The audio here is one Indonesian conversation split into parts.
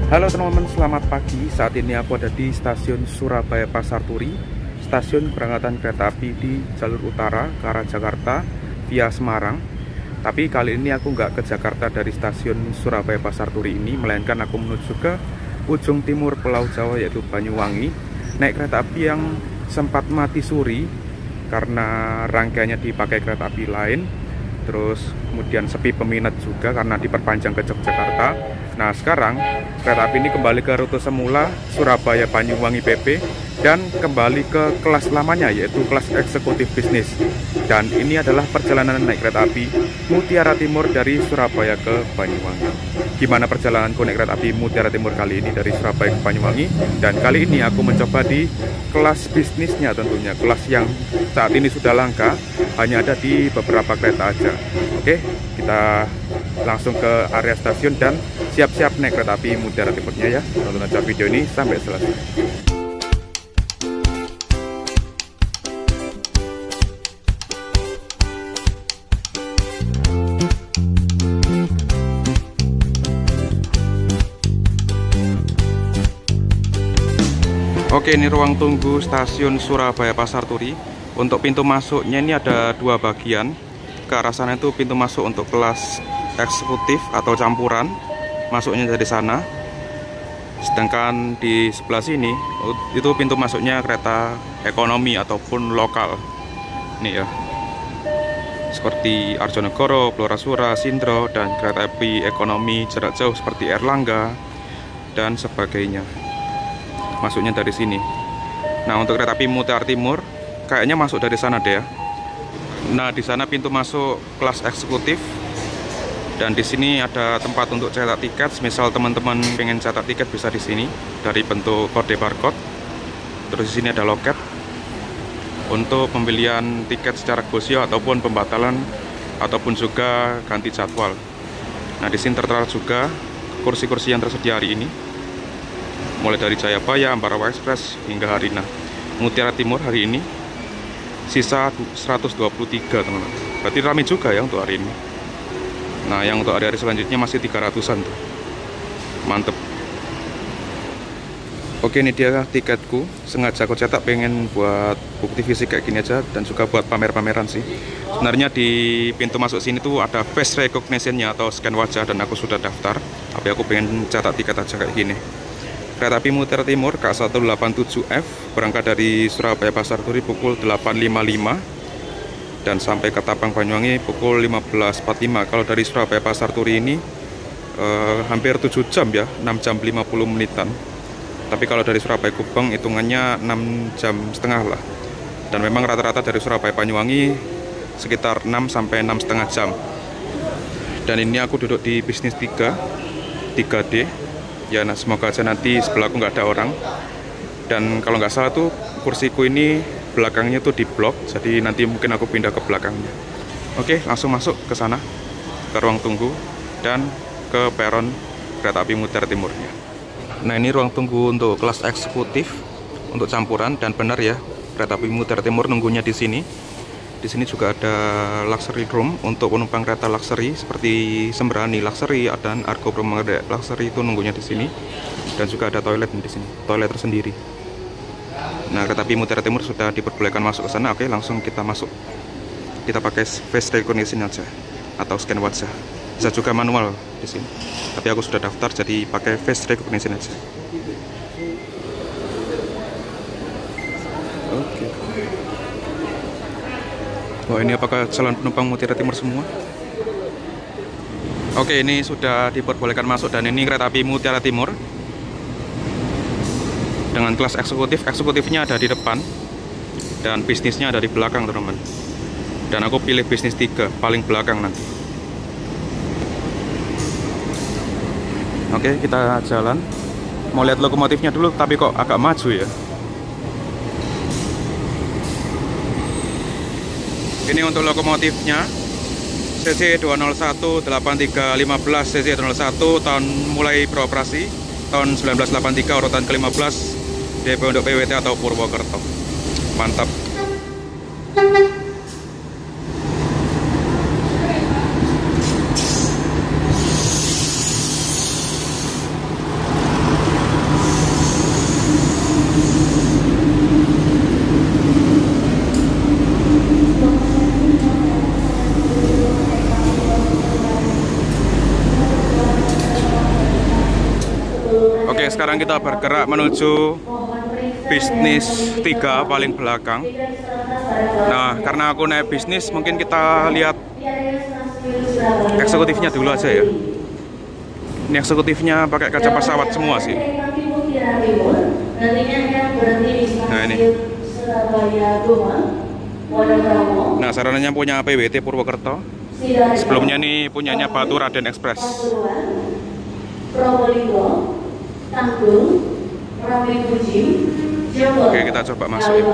Halo teman-teman, selamat pagi. Saat ini aku ada di stasiun Surabaya Pasar Turi, stasiun keberangkatan kereta api di jalur utara ke arah Jakarta via Semarang. Tapi kali ini aku nggak ke Jakarta dari stasiun Surabaya Pasar Turi ini, melainkan aku menuju ke ujung timur Pulau Jawa, yaitu Banyuwangi, naik kereta api yang sempat mati suri karena rangkaiannya dipakai kereta api lain. Terus kemudian sepi peminat juga karena diperpanjang ke Yogyakarta. Nah sekarang kereta api ini kembali ke rute semula Surabaya Banyuwangi PP dan kembali ke kelas lamanya, yaitu kelas eksekutif bisnis. Dan ini adalah perjalanan naik kereta api Mutiara Timur dari Surabaya ke Banyuwangi. Gimana perjalananku naik kereta api Mutiara Timur kali ini dari Surabaya ke Banyuwangi? Dan kali ini aku mencoba di kelas bisnisnya tentunya, kelas yang saat ini sudah langka, hanya ada di beberapa kereta aja. Oke, kita langsung ke area stasiun dan siap-siap naik kereta api Mutiara Timurnya ya. Tonton aja video ini sampai selesai. Oke, ini ruang tunggu stasiun Surabaya Pasar Turi. Untuk pintu masuknya ini ada dua bagian. Ke arah sana itu pintu masuk untuk kelas eksekutif atau campuran, masuknya dari sana. Sedangkan di sebelah sini itu pintu masuknya kereta ekonomi ataupun lokal. Nih ya, seperti Arjonegoro, Blorasura, Sindro, dan kereta api ekonomi jarak jauh seperti Erlangga dan sebagainya. Masuknya dari sini. Nah, untuk kereta api Mutiara Timur kayaknya masuk dari sana deh ya. Nah, di sana pintu masuk kelas eksekutif. Dan di sini ada tempat untuk cetak tiket. Misal teman-teman pengen cetak tiket bisa di sini dari bentuk kode barcode. Terus di sini ada loket untuk pembelian tiket secara gosio ataupun pembatalan ataupun juga ganti jadwal. Nah, di sini tertera juga kursi-kursi yang tersedia hari ini. Mulai dari Jayabaya, Ambarawa Express hingga Harina. Mutiara Timur hari ini sisa 123 teman-teman. Berarti ramai juga ya untuk hari ini. Nah, yang untuk hari-hari selanjutnya masih 300-an tuh. Mantep. Oke, ini dia tiketku. Sengaja aku cetak pengen buat bukti fisik kayak gini aja dan juga buat pamer-pameran sih. Sebenarnya di pintu masuk sini tuh ada face recognition-nya atau scan wajah dan aku sudah daftar. Tapi aku pengen cetak tiket aja kayak gini. Kereta api Mutiara Timur K187F berangkat dari Surabaya Pasar Turi pukul 8.55 dan sampai ke Tapang Banyuwangi pukul 15.45. Kalau dari Surabaya Pasar Turi ini hampir 7 jam ya, 6 jam 50 menitan. Tapi kalau dari Surabaya Gubeng hitungannya 6 jam setengah lah. Dan memang rata-rata dari Surabaya Banyuwangi sekitar 6 sampai 6,5 jam. Dan ini aku duduk di bisnis 3D. Ya, nah semoga aja nanti sebelahku nggak ada orang. Dan kalau nggak salah tuh kursiku ini belakangnya tuh di blok, jadi nanti mungkin aku pindah ke belakangnya. Oke, langsung masuk ke sana, ke ruang tunggu dan ke peron kereta api Mutiara Timurnya. Nah, ini ruang tunggu untuk kelas eksekutif untuk campuran dan benar ya, kereta api Mutiara Timur nunggunya di sini. Di sini juga ada luxury room untuk penumpang kereta luxury seperti Sembrani Luxury dan Argo Bromangga Luxury, itu nunggunya di sini. Dan juga ada toilet di sini, toilet tersendiri. Nah, kereta api Mutiara Timur sudah diperbolehkan masuk ke sana. Oke, langsung kita masuk. Kita pakai face recognition aja atau scan wajah. Bisa juga manual di sini. Tapi aku sudah daftar jadi pakai face recognition aja. Oke. Oh, ini apakah calon penumpang Mutiara Timur semua? Oke, ini sudah diperbolehkan masuk dan ini kereta api Mutiara Timur dengan kelas eksekutif. Eksekutifnya ada di depan dan bisnisnya ada di belakang teman-teman. Dan aku pilih bisnis 3 paling belakang nanti. Oke, kita jalan. Mau lihat lokomotifnya dulu, tapi kok agak maju ya. Ini untuk lokomotifnya CC 201-8315 CC 201 tahun mulai beroperasi tahun 1983 urutan ke-15 DP untuk PWT atau Purwokerto. Mantap. sekarang kita bergerak menuju bisnis 3 paling belakang. Nah, karena aku naik bisnis, mungkin kita lihat eksekutifnya dulu aja ya. Ini eksekutifnya pakai kaca pesawat semua sih. Nah ini. Nah, sarananya punya PWT Purwokerto. Sebelumnya nih punyanya Batu Raden Express. Oke, kita coba masuk ya.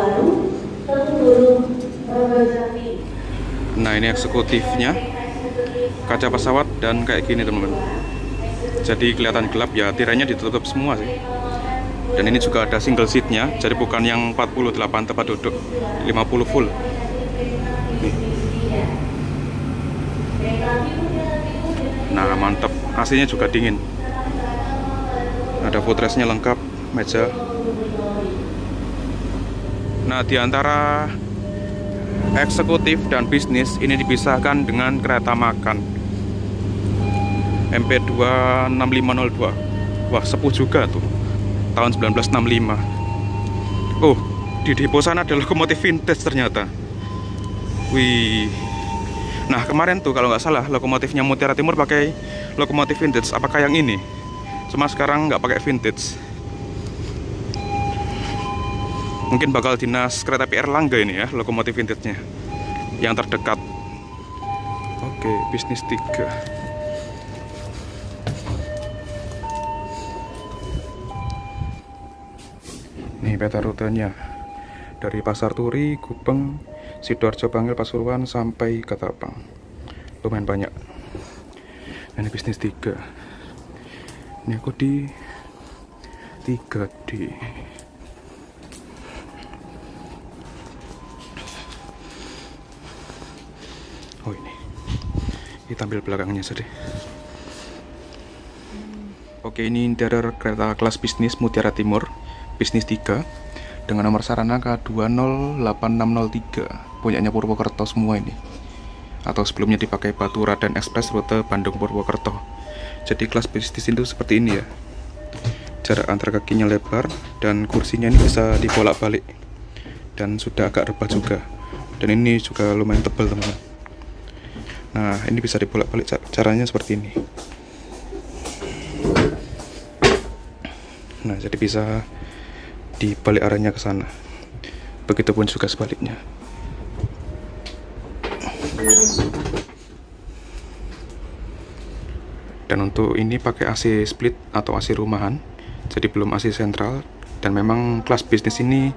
Nah, ini eksekutifnya, kaca pesawat dan kayak gini teman-teman. Jadi kelihatan gelap ya, tirainya ditutup semua sih. Dan ini juga ada single seatnya, jadi bukan yang 48 tempat duduk, 50 full. Nih. Nah, mantap, AC-nya juga dingin. Ada footrestnya lengkap, meja. Nah, di antara eksekutif dan bisnis ini dipisahkan dengan kereta makan MP26502. Wah, sepuh juga tuh, tahun 1965. Oh, di depo sana ada lokomotif vintage ternyata. Wih. Nah, kemarin tuh kalau nggak salah lokomotifnya Mutiara Timur pakai lokomotif vintage. Apakah yang ini? Cuma sekarang nggak pakai vintage. Mungkin bakal dinas kereta api Erlangga ini ya, lokomotif vintage-nya yang terdekat. Oke, bisnis 3. Nih peta rutenya dari Pasar Turi, Gubeng, Sidoarjo, Bangil, Pasuruan sampai Ketapang. Lumayan banyak. Ini bisnis 3. Ini aku di 3D. Oh ini tampil belakangnya saja. Oke, ini interior kereta kelas bisnis Mutiara Timur, bisnis 3 dengan nomor sarana K208603, punyanya Purwokerto semua ini. Atau sebelumnya dipakai Batu Raden Express rute Bandung Purwokerto. Jadi kelas bisnis itu seperti ini ya. Jarak antar kakinya lebar dan kursinya ini bisa dibolak-balik. Dan sudah agak rebah juga. Dan ini juga lumayan tebal teman-teman. Nah, ini bisa dibolak-balik, caranya seperti ini. Nah, jadi bisa dibalik arahnya ke sana. Begitupun juga sebaliknya. Dan untuk ini pakai AC split atau AC rumahan, jadi belum AC sentral. Dan memang kelas bisnis ini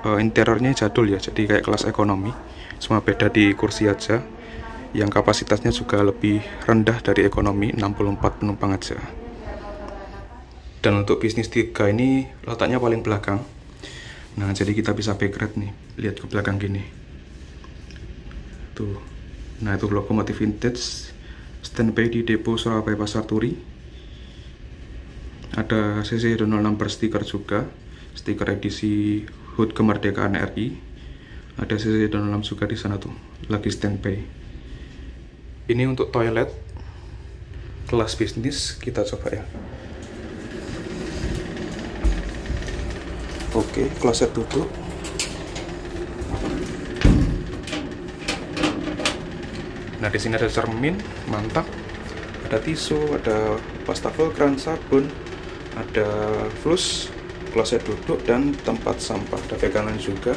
interiornya jadul ya, jadi kayak kelas ekonomi. Cuma beda di kursi aja, yang kapasitasnya juga lebih rendah dari ekonomi, 64 penumpang aja. Dan untuk bisnis 3 ini letaknya paling belakang. Nah, jadi kita bisa backrest nih, lihat ke belakang gini tuh. Nah, itu lokomotif vintage standby di depo Surabaya Pasar Turi. Ada CC06 berstiker juga, stiker edisi HUT Kemerdekaan RI. Ada CC06 juga di sana tuh, lagi standby. Ini untuk toilet kelas bisnis, kita coba ya. Oke, kloset duduk. Nah, di sini ada cermin, mantap. Ada tisu, ada wastafel, keran sabun, ada flus, kloset duduk dan tempat sampah. Ada pegangan juga.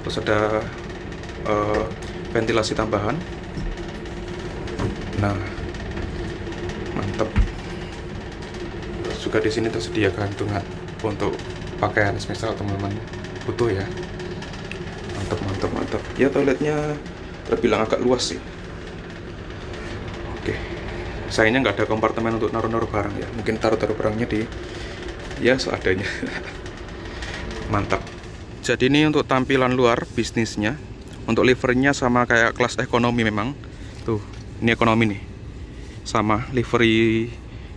Terus ada ventilasi tambahan. Nah, mantap. Terus juga di sini tersedia gantungan untuk pakaian, misal teman-teman butuh ya. Mantap. Ya, toiletnya terbilang agak luas sih. Oke, sayangnya nggak ada kompartemen untuk naruh-naruh barang ya. Mungkin taruh-taruh barangnya di ya seadanya. Mantap. Jadi ini untuk tampilan luar bisnisnya. Untuk liverynya sama kayak kelas ekonomi memang. Tuh. Ini ekonomi nih, sama livery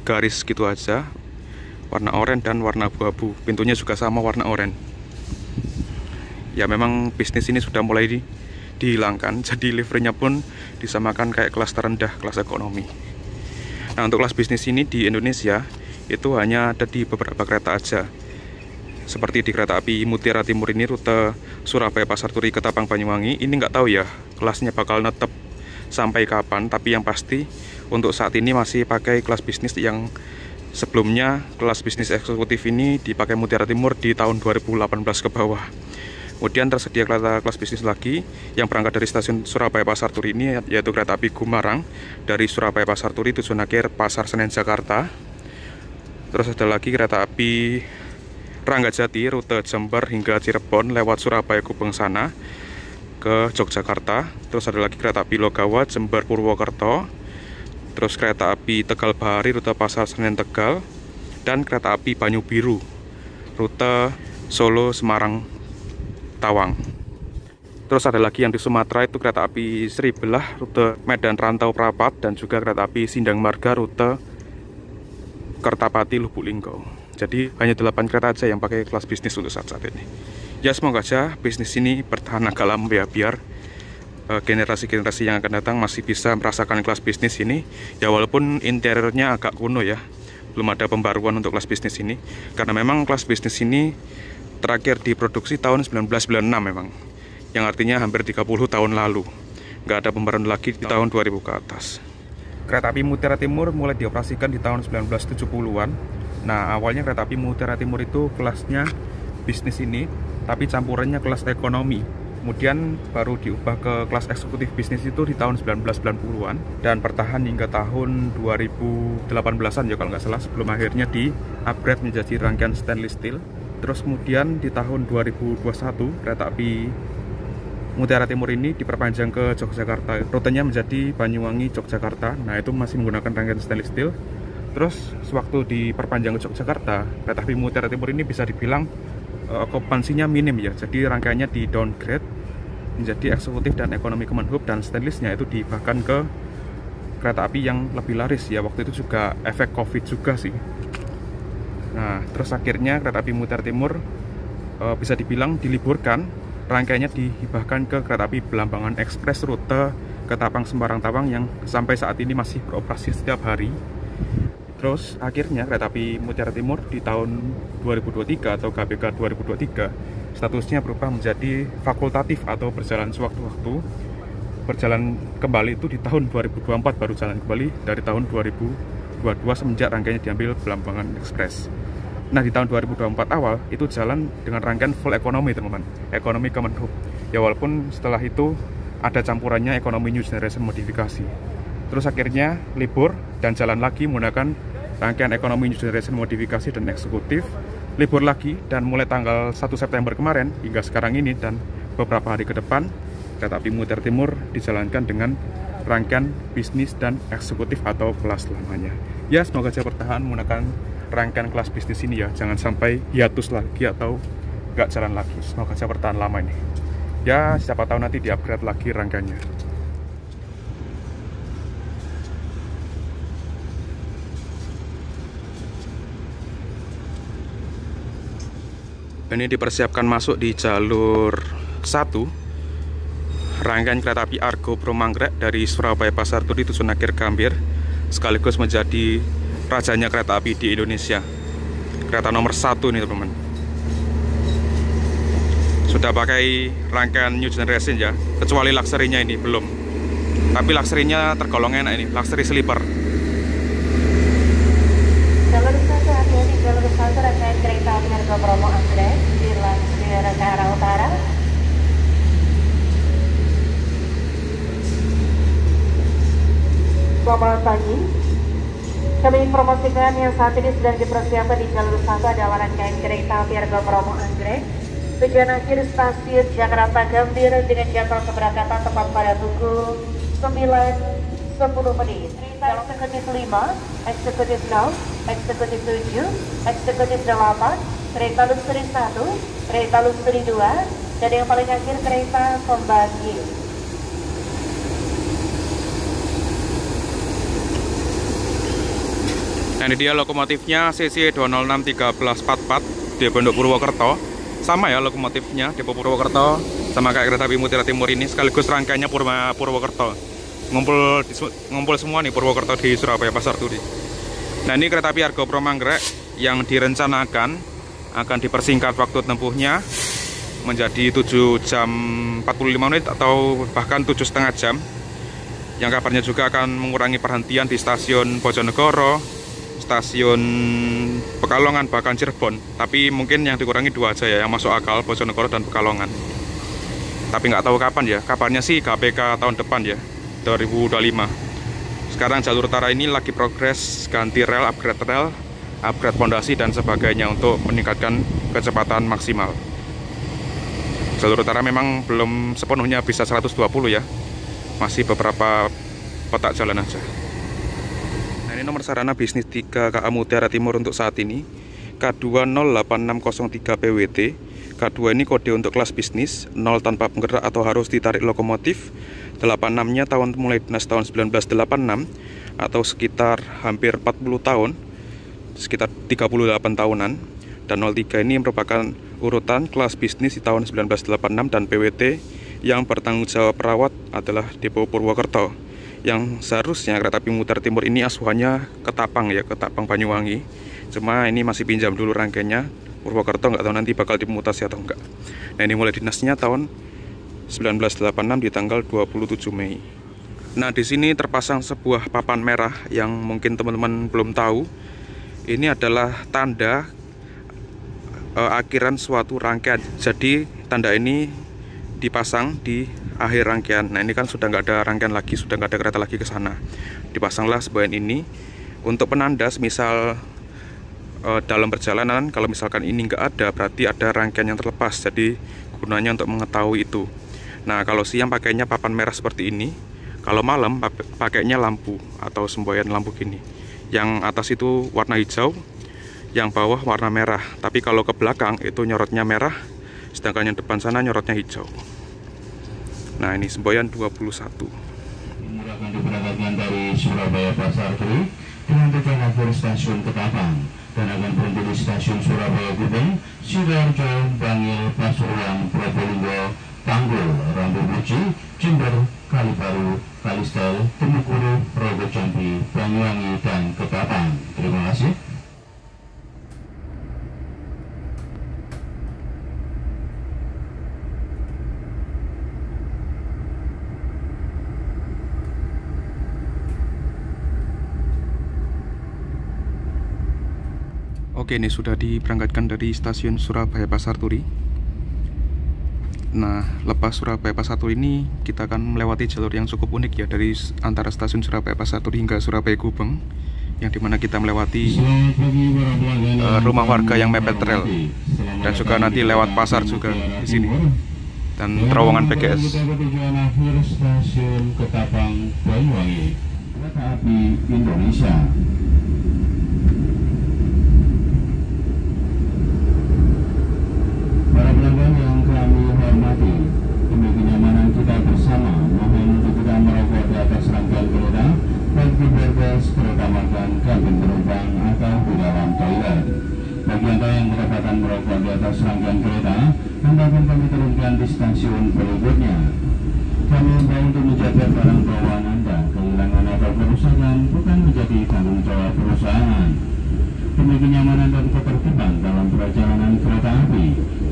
garis gitu aja, warna oranye dan warna abu-abu. Pintunya juga sama warna oranye. Ya memang bisnis ini sudah mulai dihilangkan, jadi liverynya pun disamakan kayak kelas terendah, kelas ekonomi. Nah, untuk kelas bisnis ini di Indonesia itu hanya ada di beberapa kereta aja. Seperti di kereta api Mutiara Timur ini rute Surabaya Pasar Turi Ketapang Banyuwangi, ini nggak tahu ya kelasnya bakal netep sampai kapan, tapi yang pasti untuk saat ini masih pakai kelas bisnis. Yang sebelumnya kelas bisnis eksekutif ini dipakai Mutiara Timur di tahun 2018 ke bawah. Kemudian tersedia kereta kelas bisnis lagi yang berangkat dari stasiun Surabaya Pasar Turi ini, yaitu kereta api Gumarang dari Surabaya Pasar Turi tujuan akhir Pasar Senen Jakarta. Terus ada lagi kereta api Ranggajati rute Jember hingga Cirebon lewat Surabaya Gubeng sana ke Yogyakarta. Terus ada lagi kereta api Logawa Jember Purwokerto. Terus kereta api Tegal Bahari rute Pasar Senen Tegal, dan kereta api Banyu Biru rute Solo Semarang Tawang. Terus ada lagi yang di Sumatera itu kereta api Seribelah rute Medan Rantau Prapat, dan juga kereta api Sindang Marga rute Kertapati Lubuk Linggau. Jadi hanya 8 kereta aja yang pakai kelas bisnis untuk saat ini. Ya semoga aja bisnis ini bertahan agak lama ya, biar generasi-generasi yang akan datang masih bisa merasakan kelas bisnis ini. Ya walaupun interiornya agak kuno ya, belum ada pembaruan untuk kelas bisnis ini, karena memang kelas bisnis ini terakhir diproduksi tahun 1996 memang, yang artinya hampir 30 tahun lalu. Nggak ada pembaruan lagi di tahun 2000 ke atas. Kereta api Mutiara Timur mulai dioperasikan di tahun 1970-an. Nah, awalnya kereta api Mutiara Timur itu kelasnya bisnis ini, tapi campurannya kelas ekonomi. Kemudian baru diubah ke kelas eksekutif bisnis itu di tahun 1990-an, dan bertahan hingga tahun 2018-an ya kalau nggak salah, sebelum akhirnya di-upgrade menjadi rangkaian stainless steel. Terus kemudian di tahun 2021 kereta api Mutiara Timur ini diperpanjang ke Yogyakarta, rutenya menjadi Banyuwangi Yogyakarta. Nah itu masih menggunakan rangkaian stainless steel. Terus sewaktu diperpanjang ke Yogyakarta, kereta api Mutiara Timur ini bisa dibilang okupansinya minim ya, jadi rangkaiannya di downgrade menjadi eksekutif dan ekonomi Kemenhub, dan stainlessnya itu dibahkan ke kereta api yang lebih laris ya. Waktu itu juga efek COVID juga sih. Nah terus akhirnya kereta api Mutiara Timur bisa dibilang diliburkan, rangkaiannya dihibahkan ke kereta api Belambangan Express rute Ketapang Semarang Tawang yang sampai saat ini masih beroperasi setiap hari. Terus akhirnya kereta api Mutiara Timur di tahun 2023 atau KBK 2023 statusnya berubah menjadi fakultatif atau berjalan sewaktu-waktu. Berjalan kembali itu di tahun 2024, baru jalan kembali dari tahun 2022 semenjak rangkaiannya diambil Belambangan Express. Nah di tahun 2024 awal itu jalan dengan rangkaian full ekonomi teman-teman, ekonomi Kemenhub. Ya walaupun setelah itu ada campurannya ekonomi new generation modifikasi. Terus akhirnya libur dan jalan lagi menggunakan rangkaian ekonomi new generation modifikasi dan eksekutif. Libur lagi, dan mulai tanggal 1 September kemarin hingga sekarang ini dan beberapa hari ke depan, kereta api Mutiara Timur dijalankan dengan rangkaian bisnis dan eksekutif atau kelas lamanya. Ya semoga aja bertahan menggunakan rangkaian kelas bisnis ini ya, jangan sampai hiatus lagi atau nggak jalan lagi. Semoga aja bertahan lama ini. Ya siapa tahu nanti di-upgrade lagi rangkaiannya. Ini dipersiapkan masuk di jalur 1 rangkaian kereta api Argo Promanggrek dari Surabaya Pasar Turi tujuan akhir Gambir, sekaligus menjadi rajanya kereta api di Indonesia. Kereta nomor 1 nih teman-teman. Sudah pakai rangkaian new generation ya, kecuali luxury-nya ini belum. Tapi luxury-nya tergolong enak ini, luxury sleeper. Jalur 1 hati-hati, jalur 1 rangkaian kereta api Argo Promanggrek dilansir ke arah utara. Selamat pagi. Kami informasikan yang saat ini sedang dipersiapkan di jalur 1 adalah rangkaian kereta api Argo Promanggrek tujuan akhir stasiun Jakarta Gambir dengan jadwal keberangkatan tepat pada pukul 9.10 menit. Kereta eksekutif 5, eksekutif 6, eksekutif 7, eksekutif 8, kereta luxury 1, kereta luxury 2, dan yang paling akhir kereta pembagi. Nah ini dia lokomotifnya CC 206-1344 di Pondok Purwokerto. Sama ya lokomotifnya Depo Purwokerto, sama kayak kereta api Mutiara Timur ini, sekaligus rangkaiannya Purwokerto. Ngumpul semua nih Purwokerto di Surabaya Pasar Turi. Nah, ini kereta api Argo Pro Manggrek yang direncanakan akan dipersingkat waktu tempuhnya menjadi 7 jam 45 menit atau bahkan 7,5 jam. Yang kabarnya juga akan mengurangi perhentian di stasiun Bojonegoro, stasiun Pekalongan, bahkan Cirebon. Tapi mungkin yang dikurangi 2 aja ya, yang masuk akal, Bojonegoro dan Pekalongan. Tapi nggak tahu kapan ya, kabarnya sih KPK tahun depan ya, 2025. Sekarang jalur utara ini lagi progres ganti rel, upgrade pondasi dan sebagainya untuk meningkatkan kecepatan maksimal. Jalur utara memang belum sepenuhnya bisa 120 ya, masih beberapa petak jalan aja. Nah, ini nomor sarana bisnis 3 KA Mutiara Timur untuk saat ini, K208603 PWT. K2 ini kode untuk kelas bisnis, 0 tanpa penggerak atau harus ditarik lokomotif. 86-nya tahun mulai dinas tahun 1986 atau sekitar hampir 40 tahun, sekitar 38 tahunan. Dan 03 ini merupakan urutan kelas bisnis di tahun 1986 dan PWT yang bertanggung jawab perawat adalah Depo Purwokerto. Yang seharusnya kereta api Mutiara Timur ini asuhannya Ketapang ya, Ketapang Banyuwangi. Cuma ini masih pinjam dulu rangkaiannya Purwokerto, nggak tahu nanti bakal dimutasi atau enggak. Nah, ini mulai dinasnya tahun 1986 di tanggal 27 Mei. Nah, di sini terpasang sebuah papan merah yang mungkin teman-teman belum tahu. Ini adalah tanda akhiran suatu rangkaian. Jadi tanda ini dipasang di akhir rangkaian. Nah, ini kan sudah nggak ada rangkaian lagi, sudah nggak ada kereta lagi ke sana. Dipasanglah sebagian ini untuk penanda, misal dalam perjalanan kalau misalkan ini nggak ada, berarti ada rangkaian yang terlepas. Jadi gunanya untuk mengetahui itu. Nah, kalau siang pakainya papan merah seperti ini, kalau malam pakainya lampu atau semboyan lampu gini. Yang atas itu warna hijau, yang bawah warna merah. Tapi kalau ke belakang itu nyorotnya merah, sedangkan yang depan sana nyorotnya hijau. Nah, ini semboyan 21. Ini akan diberangkatkan dari Surabaya Pasar Turi dengan tujuan akhir stasiun Ketapang dan akan berhenti di stasiun Surabaya Gubeng, Sidoarjo, Bangil, Pasuruan, Probolinggo, Tanggul, Rambu Buci, Jember, Kalibaru, Kalistel, Temukuru, Rogo Jambi, Banyuwangi, dan Ketapang. Terima kasih. Oke, ini sudah diberangkatkan dari stasiun Surabaya Pasar Turi. Nah, lepas Surabaya Pasar Turi ini kita akan melewati jalur yang cukup unik ya, dari antara stasiun Surabaya Pasar Turi hingga Surabaya Gubeng, yang dimana kita melewati rumah warga yang mepet rel, dan juga nanti lewat pasar juga di sini, dan terowongan PGS. Stasiun Ketapang Banyuwangi, Kereta Api Indonesia. Para pelanggan yang kami hormati, demi kenyamanan kita bersama, mohon untuk tidak merokok di atas rangkaian kereta, baik di berges, kereta makan, kabin penumpang, atau di dalam toilet. Bagi Anda yang kedapatan merokok di atas rangkaian kereta, Anda akan kami turunkan di stasiun berikutnya. Kami himbau untuk menjaga barang bawaan Anda, kehilangan atau kerusakan bukan menjadi tanggung jawab perusahaan. Demi kenyamanan dan ketertiban dalam perjalanan kereta api,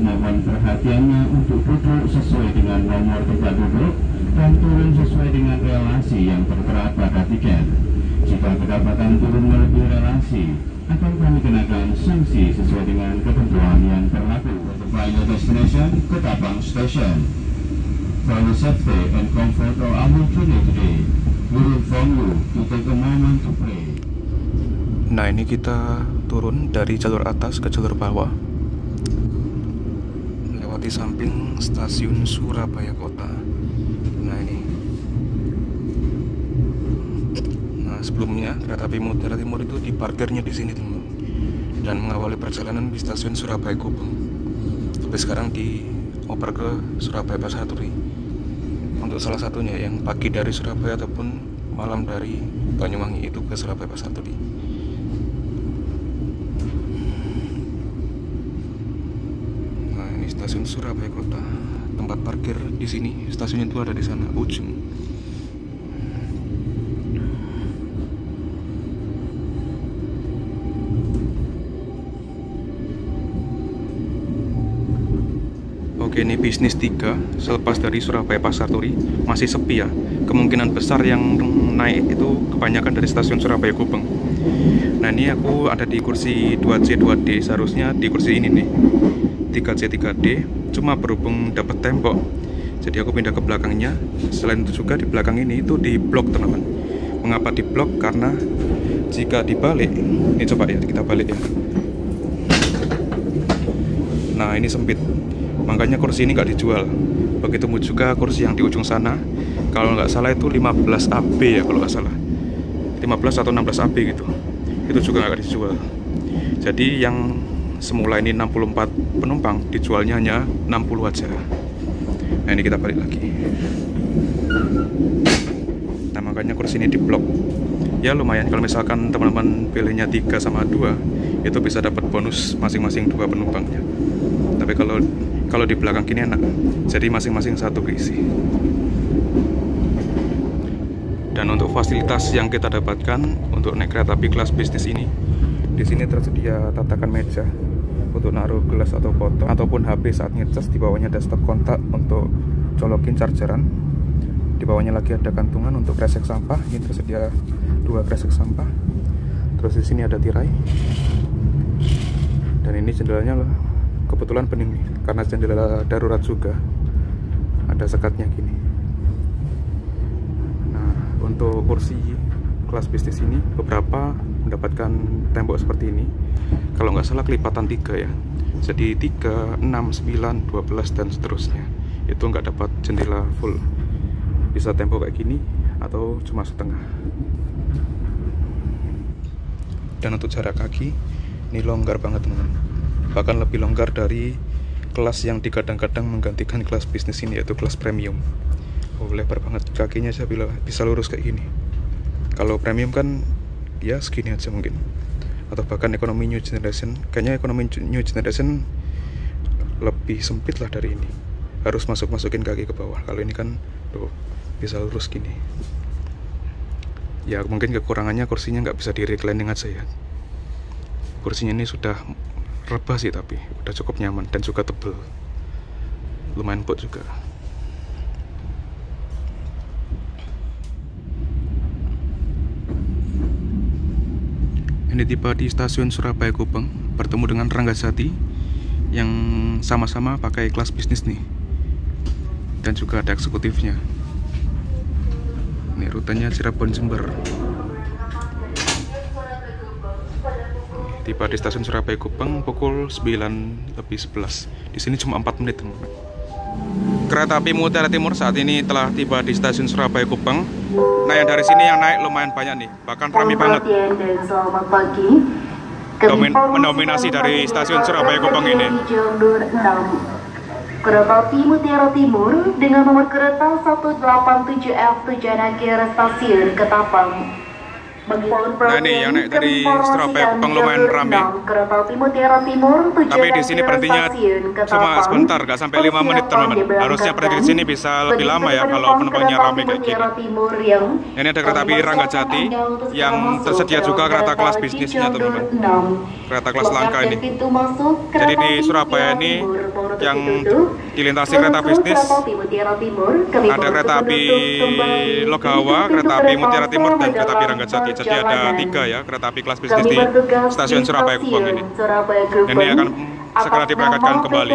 mohon perhatiannya untuk duduk sesuai dengan nomor tempat duduk dan turun sesuai dengan relasi yang tertera pada tiket. Jika kedapatan turun melebihi relasi, akan kami kenakan sanksi sesuai dengan ketentuan yang berlaku. The final destination, Ketapang Station. For the safety and comfort of our journey today, we inform you to take a moment to pray. Nah, ini kita turun dari jalur atas ke jalur bawah, melewati samping stasiun Surabaya Kota. Nah, ini. Nah, sebelumnya kereta api Mutiara Timur itu diparkirnya di sini, teman, dan mengawali perjalanan di stasiun Surabaya Gubeng. Tapi sekarang dioper ke Surabaya Pasar Turi. Untuk salah satunya yang pagi dari Surabaya ataupun malam dari Banyuwangi itu ke Surabaya Pasar Turi. Stasiun Surabaya Kota, tempat parkir di sini, stasiun itu ada di sana ujung. Oke, ini bisnis 3 selepas dari Surabaya Pasar Turi masih sepi ya. Kemungkinan besar yang naik itu kebanyakan dari stasiun Surabaya Gubeng. Nah, ini aku ada di kursi 2C 2D, seharusnya di kursi ini nih 3C 3D, cuma berhubung dapat tembok jadi aku pindah ke belakangnya. Selain itu juga di belakang ini itu di blok, teman-teman. Mengapa di blok? Karena jika dibalik, ini coba ya kita balik ya. Nah, ini sempit, makanya kursi ini nggak dijual. Begitu juga kursi yang di ujung sana, kalau nggak salah itu 15 AB ya, kalau nggak salah 15 atau 16 AB gitu, itu juga nggak dijual. Jadi yang semula ini 64 penumpang dijualnya hanya 60 aja. Nah, ini kita balik lagi. Nah, makanya kursi ini di blok. Ya lumayan kalau misalkan teman-teman pilihnya 3 sama 2, itu bisa dapat bonus masing-masing 2 penumpangnya. Tapi kalau di belakang gini enak, jadi masing-masing satu keisi. Dan untuk fasilitas yang kita dapatkan untuk naik kereta api kelas bisnis ini, di sini tersedia tatakan meja untuk naruh gelas atau botol ataupun HP saat ngecas. Di bawahnya ada stop kontak untuk colokin chargeran. Di bawahnya lagi ada kantungan untuk kresek sampah. Ini tersedia 2 kresek sampah. Terus di sini ada tirai. Dan ini jendelanya loh, kebetulan bening nih, karena jendela darurat juga. Ada sekatnya gini. Nah, untuk kursi kelas bisnis ini beberapa mendapatkan tembok seperti ini. Kalau nggak salah kelipatan 3 ya. Jadi 3, 6, 9, 12 dan seterusnya. Itu nggak dapat jendela full. Bisa tembok kayak gini atau cuma setengah. Dan untuk jarak kaki ini longgar banget, teman-teman. Bahkan lebih longgar dari kelas yang digadang-gadang menggantikan kelas bisnis ini, yaitu kelas premium. Oh, lebar banget kakinya, saya bisa lurus kayak gini. Kalau premium kan ya segini aja mungkin, atau bahkan ekonomi new generation. Kayaknya ekonomi new generation lebih sempit lah dari ini, harus masukin kaki ke bawah. Kalau ini kan tuh bisa lurus gini. Ya mungkin kekurangannya kursinya nggak bisa di reclining aja ya. Kursinya ini sudah rebah sih, tapi udah cukup nyaman dan juga tebel, lumayan empuk juga. Ini tiba di stasiun Surabaya Gubeng, bertemu dengan Ranggajati yang sama-sama pakai kelas bisnis nih, dan juga ada eksekutifnya. Ini rutenya Cirebon Jember. Tiba di stasiun Surabaya Gubeng pukul 9:11. Di sini cuma 4 menit, teman-teman. Kereta api Mutiara Timur saat ini telah tiba di stasiun Surabaya Gubeng. Nah, yang dari sini yang naik lumayan banyak nih, bahkan ramai banget. Selamat pagi. Mendominasi dari stasiun Surabaya Gubeng ini. Kereta api Mutiara Timur dengan nomor kereta 187F tujuan akhir stasiun Ketapang. Nah, ini yang naik dari Surabaya Gubeng lumayan ramai. Tapi di sini berhentinya cuma sebentar, nggak sampai 5 menit, teman-teman. Harusnya berhenti di sini bisa lebih lama ya kalau penumpangnya ramai kayak gini. Ini ada kereta api Ranggajati yang tersedia juga kereta kelas bisnisnya, teman-teman. Kereta kelas langka ini. Jadi di Surabaya ini yang dilintasi kereta bisnis ada kereta api Logawa, kereta api Mutiara Timur, dan kereta api Ranggajati. Jadi ada 3 ya kereta api kelas bisnis di stasiun Surabaya Gubeng ini. Dan ini akan segera diberangkatkan kembali.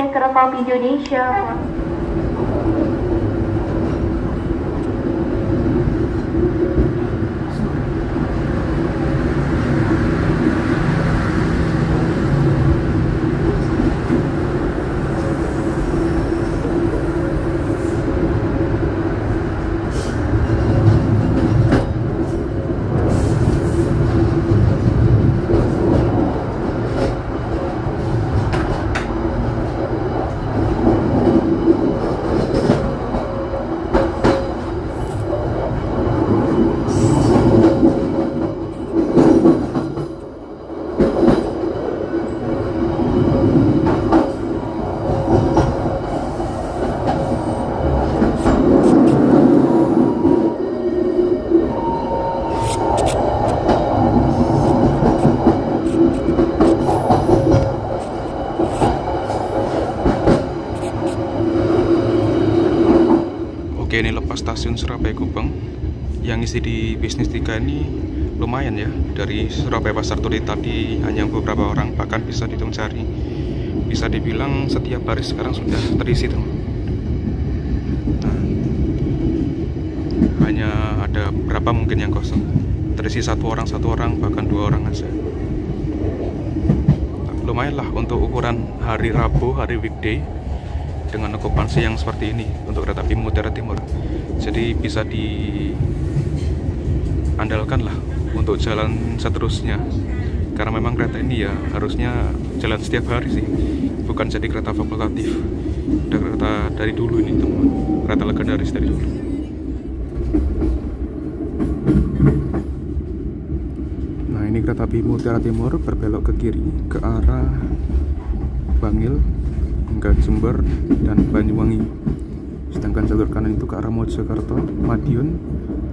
Oke, ini lepas stasiun Surabaya Gubeng. Yang isi di bisnis 3 ini lumayan ya. Dari Surabaya Pasar Turi tadi hanya beberapa orang, bahkan bisa dihitung jari. Bisa dibilang setiap hari sekarang sudah terisi teman. Nah, hanya ada berapa mungkin yang kosong. Terisi satu orang, bahkan 2 orang aja. Lumayan lah untuk ukuran hari Rabu, hari weekday, dengan okupansi yang seperti ini untuk kereta api Mutiara Timur. Jadi bisa diandalkan lah untuk jalan seterusnya, karena memang kereta ini ya harusnya jalan setiap hari sih, bukan jadi kereta fakultatif. Kereta dari dulu ini teman, kereta legendaris dari dulu. Nah, ini kereta api Mutiara Timur berbelok ke kiri ke arah Bangil hingga Jember dan Banyuwangi. Sedangkan jalur kanan itu ke arah Mojokerto, Madiun,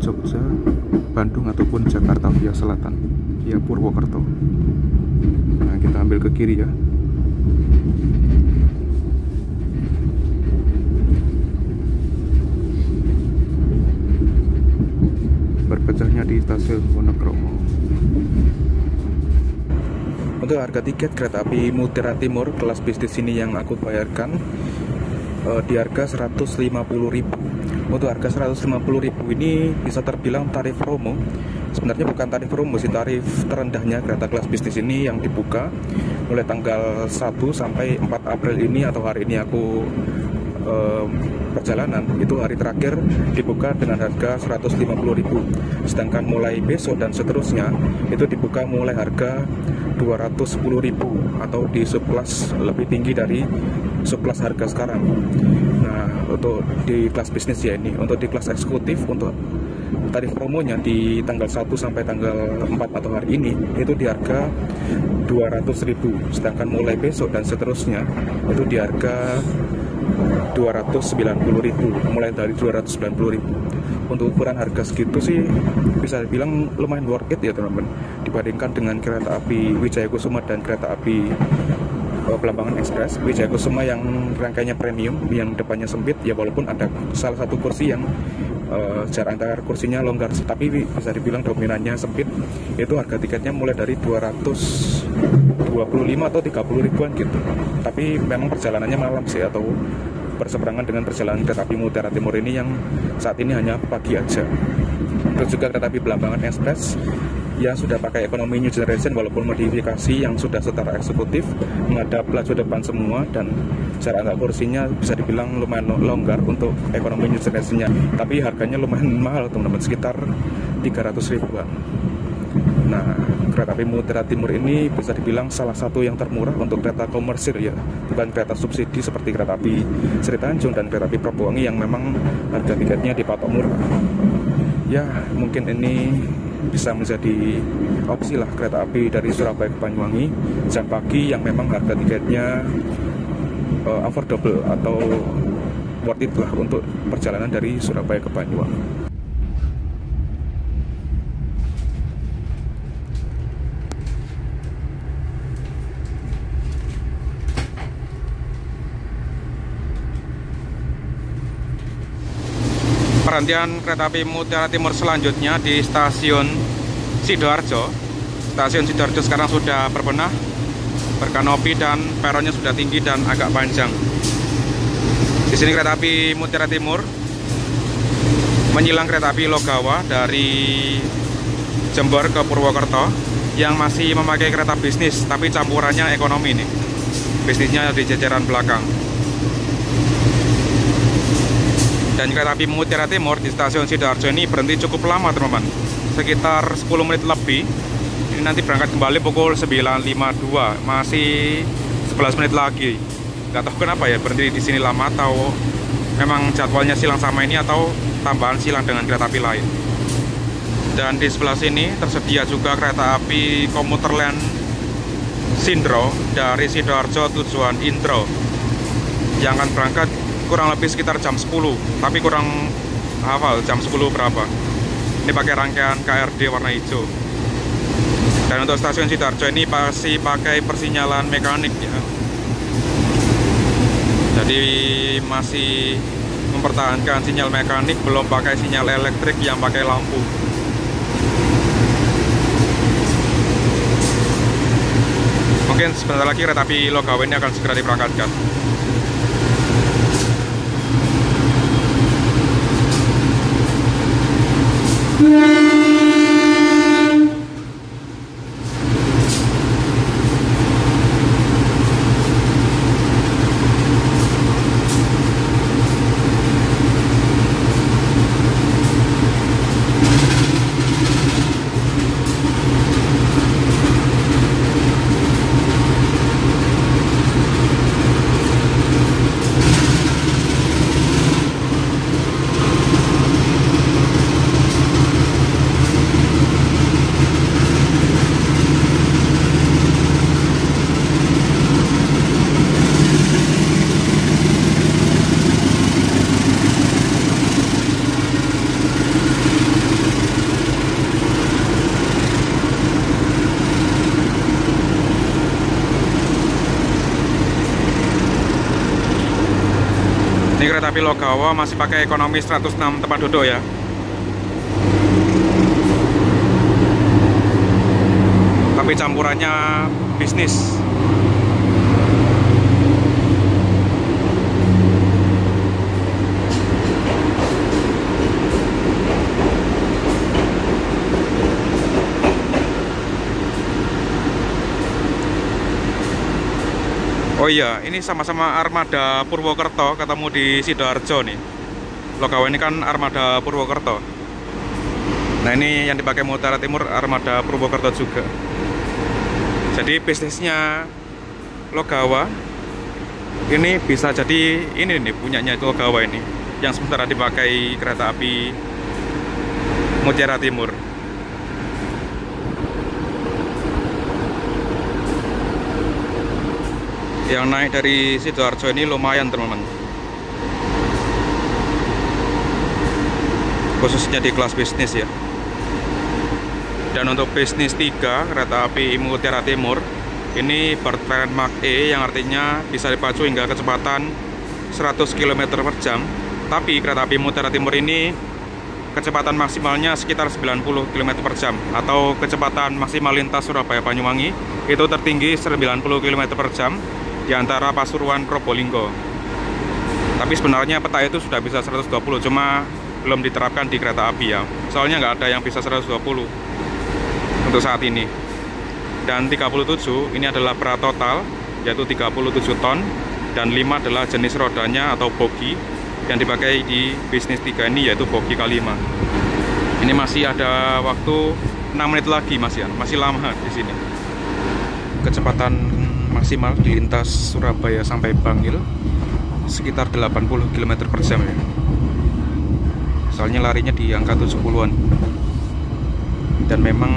Jogja, Bandung ataupun Jakarta via selatan, via Purwokerto. Nah, kita ambil ke kiri ya. Berpecahnya di stasiun Wonokromo. Untuk harga tiket kereta api Mutiara Timur kelas bisnis ini yang aku bayarkan di harga 150.000. Untuk harga 150.000 ini bisa terbilang tarif promo. Sebenarnya bukan tarif promo sih, tarif terendahnya kereta kelas bisnis ini yang dibuka mulai tanggal 1 sampai 4 April ini, atau hari ini aku perjalanan. Itu hari terakhir dibuka dengan harga 150.000. Sedangkan mulai besok dan seterusnya itu dibuka mulai harga 210.000 atau di subkelas lebih tinggi dari subkelas harga sekarang. Nah, untuk di kelas bisnis ya ini. Untuk di kelas eksekutif, untuk tarif promonya di tanggal 1 sampai tanggal 4 atau hari ini itu di harga 200.000. Sedangkan mulai besok dan seterusnya itu di harga 290.000, mulai dari 290.000. Untuk ukuran harga segitu sih bisa dibilang lumayan worth it ya teman-teman, dibandingkan dengan kereta api Wijaya Kusuma dan kereta api Belambangan Express. Wijaya Kusuma yang rangkaiannya premium, yang depannya sempit ya, walaupun ada salah satu kursi yang jarak antar kursinya longgar, tapi bisa dibilang dominannya sempit. Itu harga tiketnya mulai dari 225 atau 30 ribuan gitu. Tapi memang perjalanannya malam sih, atau berseberangan dengan perjalanan kereta api Mutiara Timur ini yang saat ini hanya pagi aja. Terus juga kereta api Belambangan Express yang sudah pakai ekonomi new generation walaupun modifikasi, yang sudah setara eksekutif, menghadap laju depan semua, dan jarak antar kursinya bisa dibilang lumayan longgar untuk ekonomi new generation-nya. Tapi harganya lumayan mahal teman-teman, sekitar 300 ribuan. Nah, kereta api Mutiara Timur ini bisa dibilang salah satu yang termurah untuk kereta komersil ya, bukan kereta subsidi seperti kereta api Sri Tanjung dan kereta api Prabuwangi yang memang harga tiketnya dipatok murah. Ya, mungkin ini bisa menjadi opsi lah kereta api dari Surabaya ke Banyuwangi jam pagi yang memang harga tiketnya affordable atau worth it lah untuk perjalanan dari Surabaya ke Banyuwangi. Perhentian kereta api Mutiara Timur selanjutnya di stasiun Sidoarjo. Stasiun Sidoarjo sekarang sudah berbenah, berkanopi, dan peronnya sudah tinggi dan agak panjang. Di sini kereta api Mutiara Timur menyilang kereta api Logawa dari Jember ke Purwokerto yang masih memakai kereta bisnis, tapi campurannya ekonomi nih. Bisnisnya di jajaran belakang. Dan kereta api Mutiara Timur di stasiun Sidoarjo ini berhenti cukup lama teman-teman, sekitar 10 menit lebih. Ini nanti berangkat kembali pukul 9.52, masih 11 menit lagi. Gak tahu kenapa ya berhenti di sini lama, atau memang jadwalnya silang sama ini, atau tambahan silang dengan kereta api lain. Dan di sebelah sini tersedia juga kereta api komuter lain Sindro dari Sidoarjo tujuan Intro yang akan berangkat kurang lebih sekitar jam 10, tapi kurang hafal jam 10 berapa. Ini pakai rangkaian KRD warna hijau. Dan untuk stasiun Sidoarjo ini masih pakai persinyalan mekanik ya. Jadi masih mempertahankan sinyal mekanik, belum pakai sinyal elektrik yang pakai lampu. Mungkin sebentar lagi kereta api Logawa ini akan segera diberangkatkan. Ini kereta api Logawa masih pakai ekonomi 106 tempat duduk ya. Tapi campurannya bisnis. Oh iya, ini sama-sama armada Purwokerto ketemu di Sidoarjo nih. Logawa ini kan armada Purwokerto. Nah ini yang dipakai Utara Timur armada Purwokerto juga. Jadi bisnisnya Logawa ini bisa jadi ini nih punyanya Logawa ini, yang sementara dipakai kereta api Mutiara Timur. Yang naik dari Sidoarjo ini lumayan teman-teman, khususnya di kelas bisnis ya. Dan untuk bisnis 3 kereta api Mutiara Timur ini bertren Mark E, yang artinya bisa dipacu hingga kecepatan 100 km per jam. Tapi kereta api Mutiara Timur ini kecepatan maksimalnya sekitar 90 km per jam, atau kecepatan maksimal lintas Surabaya Banyuwangi itu tertinggi 90 km per jam di antara Pasuruan Probolinggo. Tapi sebenarnya peta itu sudah bisa 120, cuma belum diterapkan di kereta api ya. Soalnya nggak ada yang bisa 120 untuk saat ini. Dan 37 ini adalah berat total, yaitu 37 ton, dan 5 adalah jenis rodanya atau bogi yang dipakai di bisnis 3 ini, yaitu bogi K5. Ini masih ada waktu 6 menit lagi masih lama di sini. Kecepatan maksimal di lintas Surabaya sampai Bangil sekitar 80 km per jam ya. Soalnya larinya di angka 70-an. Dan memang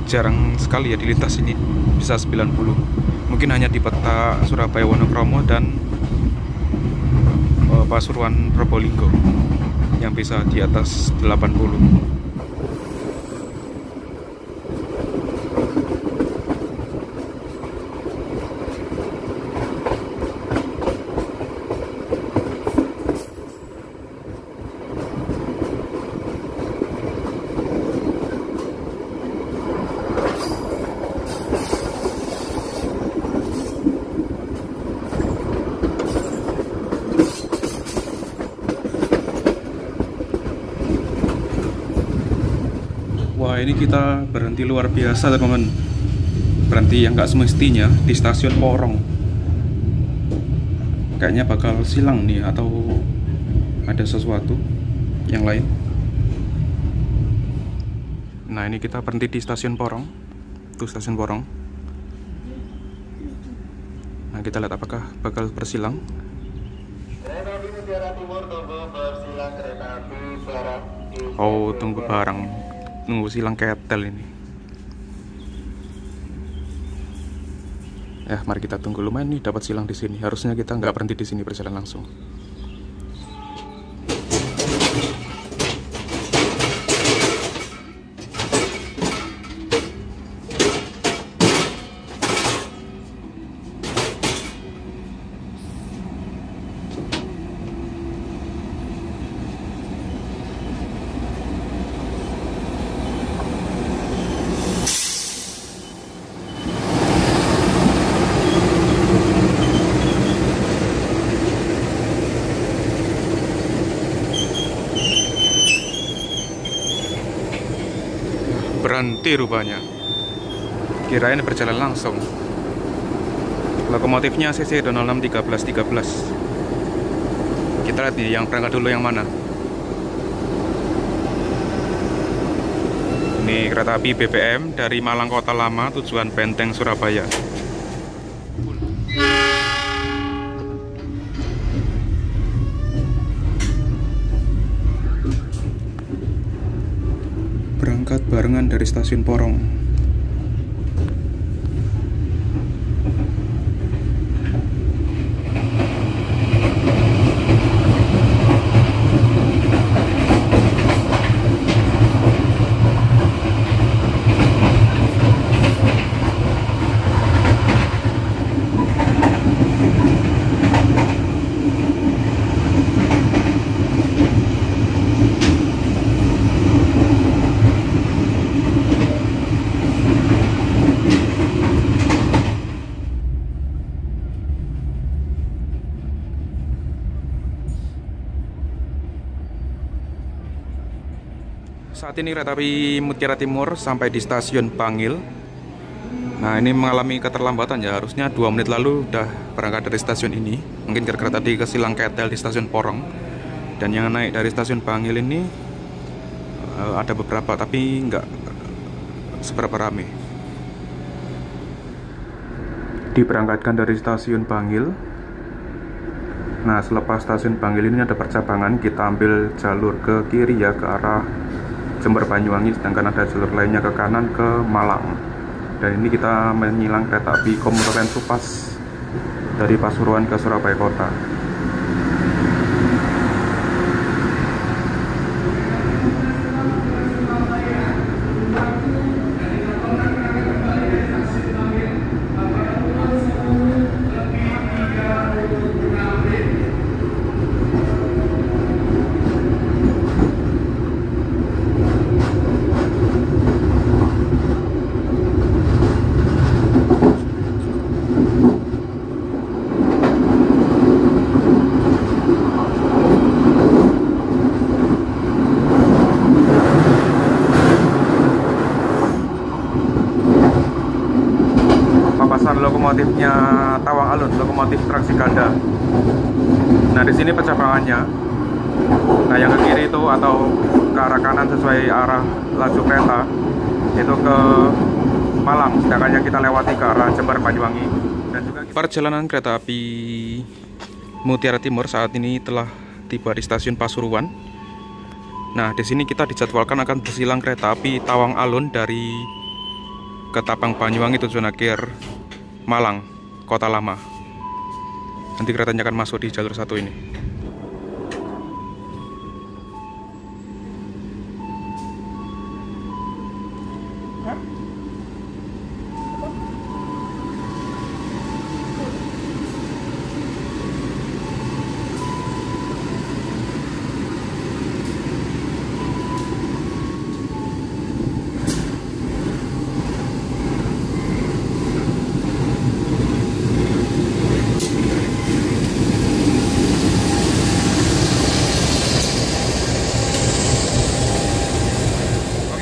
jarang sekali ya di lintas ini bisa 90. Mungkin hanya di peta Surabaya Wonokromo dan Pasuruan Probolinggo yang bisa di atas 80. Wah, ini kita berhenti luar biasa teman-teman. Berhenti yang nggak semestinya di stasiun Porong. Kayaknya bakal silang nih, atau ada sesuatu yang lain. Nah, ini kita berhenti di stasiun Porong. Tuh stasiun Porong. Nah, kita lihat apakah bakal bersilang. Kereta api Mutiara Timur tunggu bersilang kereta api Barat. Oh, tunggu barang. Nunggu silang ketel ini. Mari kita tunggu. Lumayan nih dapat silang di sini. Harusnya kita nggak berhenti di sini, berjalan langsung. berhenti rupanya. Kirain berjalan langsung. Lokomotifnya CC 061313. Kita lihat nih yang berangkat dulu yang mana. Ini kereta api BBM dari Malang Kota Lama tujuan Benteng Surabaya. Berangkat barengan dari stasiun Porong. Saat ini kereta api Mutiara Timur sampai di stasiun Bangil. Nah, ini mengalami keterlambatan ya, harusnya 2 menit lalu udah berangkat dari stasiun ini. Mungkin gara-gara tadi kesilang ketel di stasiun Porong. Dan yang naik dari stasiun Bangil ini ada beberapa, tapi nggak seberapa rame. Diberangkatkan dari stasiun Bangil. Nah, selepas stasiun Bangil ini ada percabangan, kita ambil jalur ke kiri ya, ke arah Jember Banyuwangi, sedangkan ada jalur lainnya ke kanan ke Malang. Dan ini kita menyilang kereta api komuter lain Supas dari Pasuruan ke Surabaya Kota. Lokomotifnya Tawang Alun, lokomotif traksi ganda. Nah, di sini percabangannya. Nah, yang ke kiri itu atau ke arah kanan sesuai arah laju kereta itu ke Malang, sedangkan yang kita lewati ke arah Jember Banyuwangi. Dan juga perjalanan kereta api Mutiara Timur saat ini telah tiba di stasiun Pasuruan. Nah, di sini kita dijadwalkan akan bersilang kereta api Tawang Alun dari Ketapang Banyuwangi tujuan akhir Malang, Kota Lama. Nanti keretanya akan masuk di jalur 1 ini.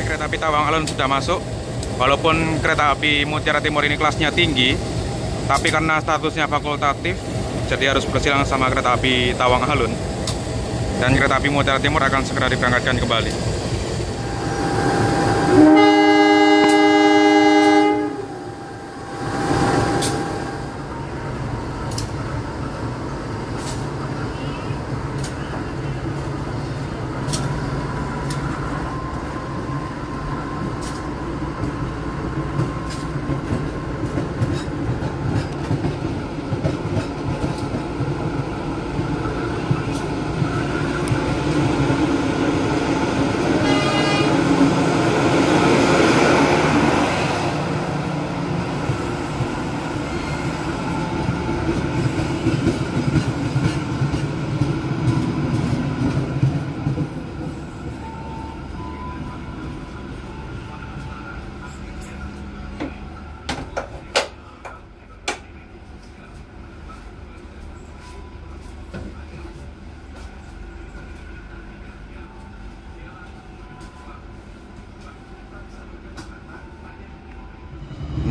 Kereta api Tawang Alun sudah masuk. Walaupun kereta api Mutiara Timur ini kelasnya tinggi, tapi karena statusnya fakultatif, jadi harus bersilang sama kereta api Tawang Alun. Dan kereta api Mutiara Timur akan segera diberangkatkan kembali.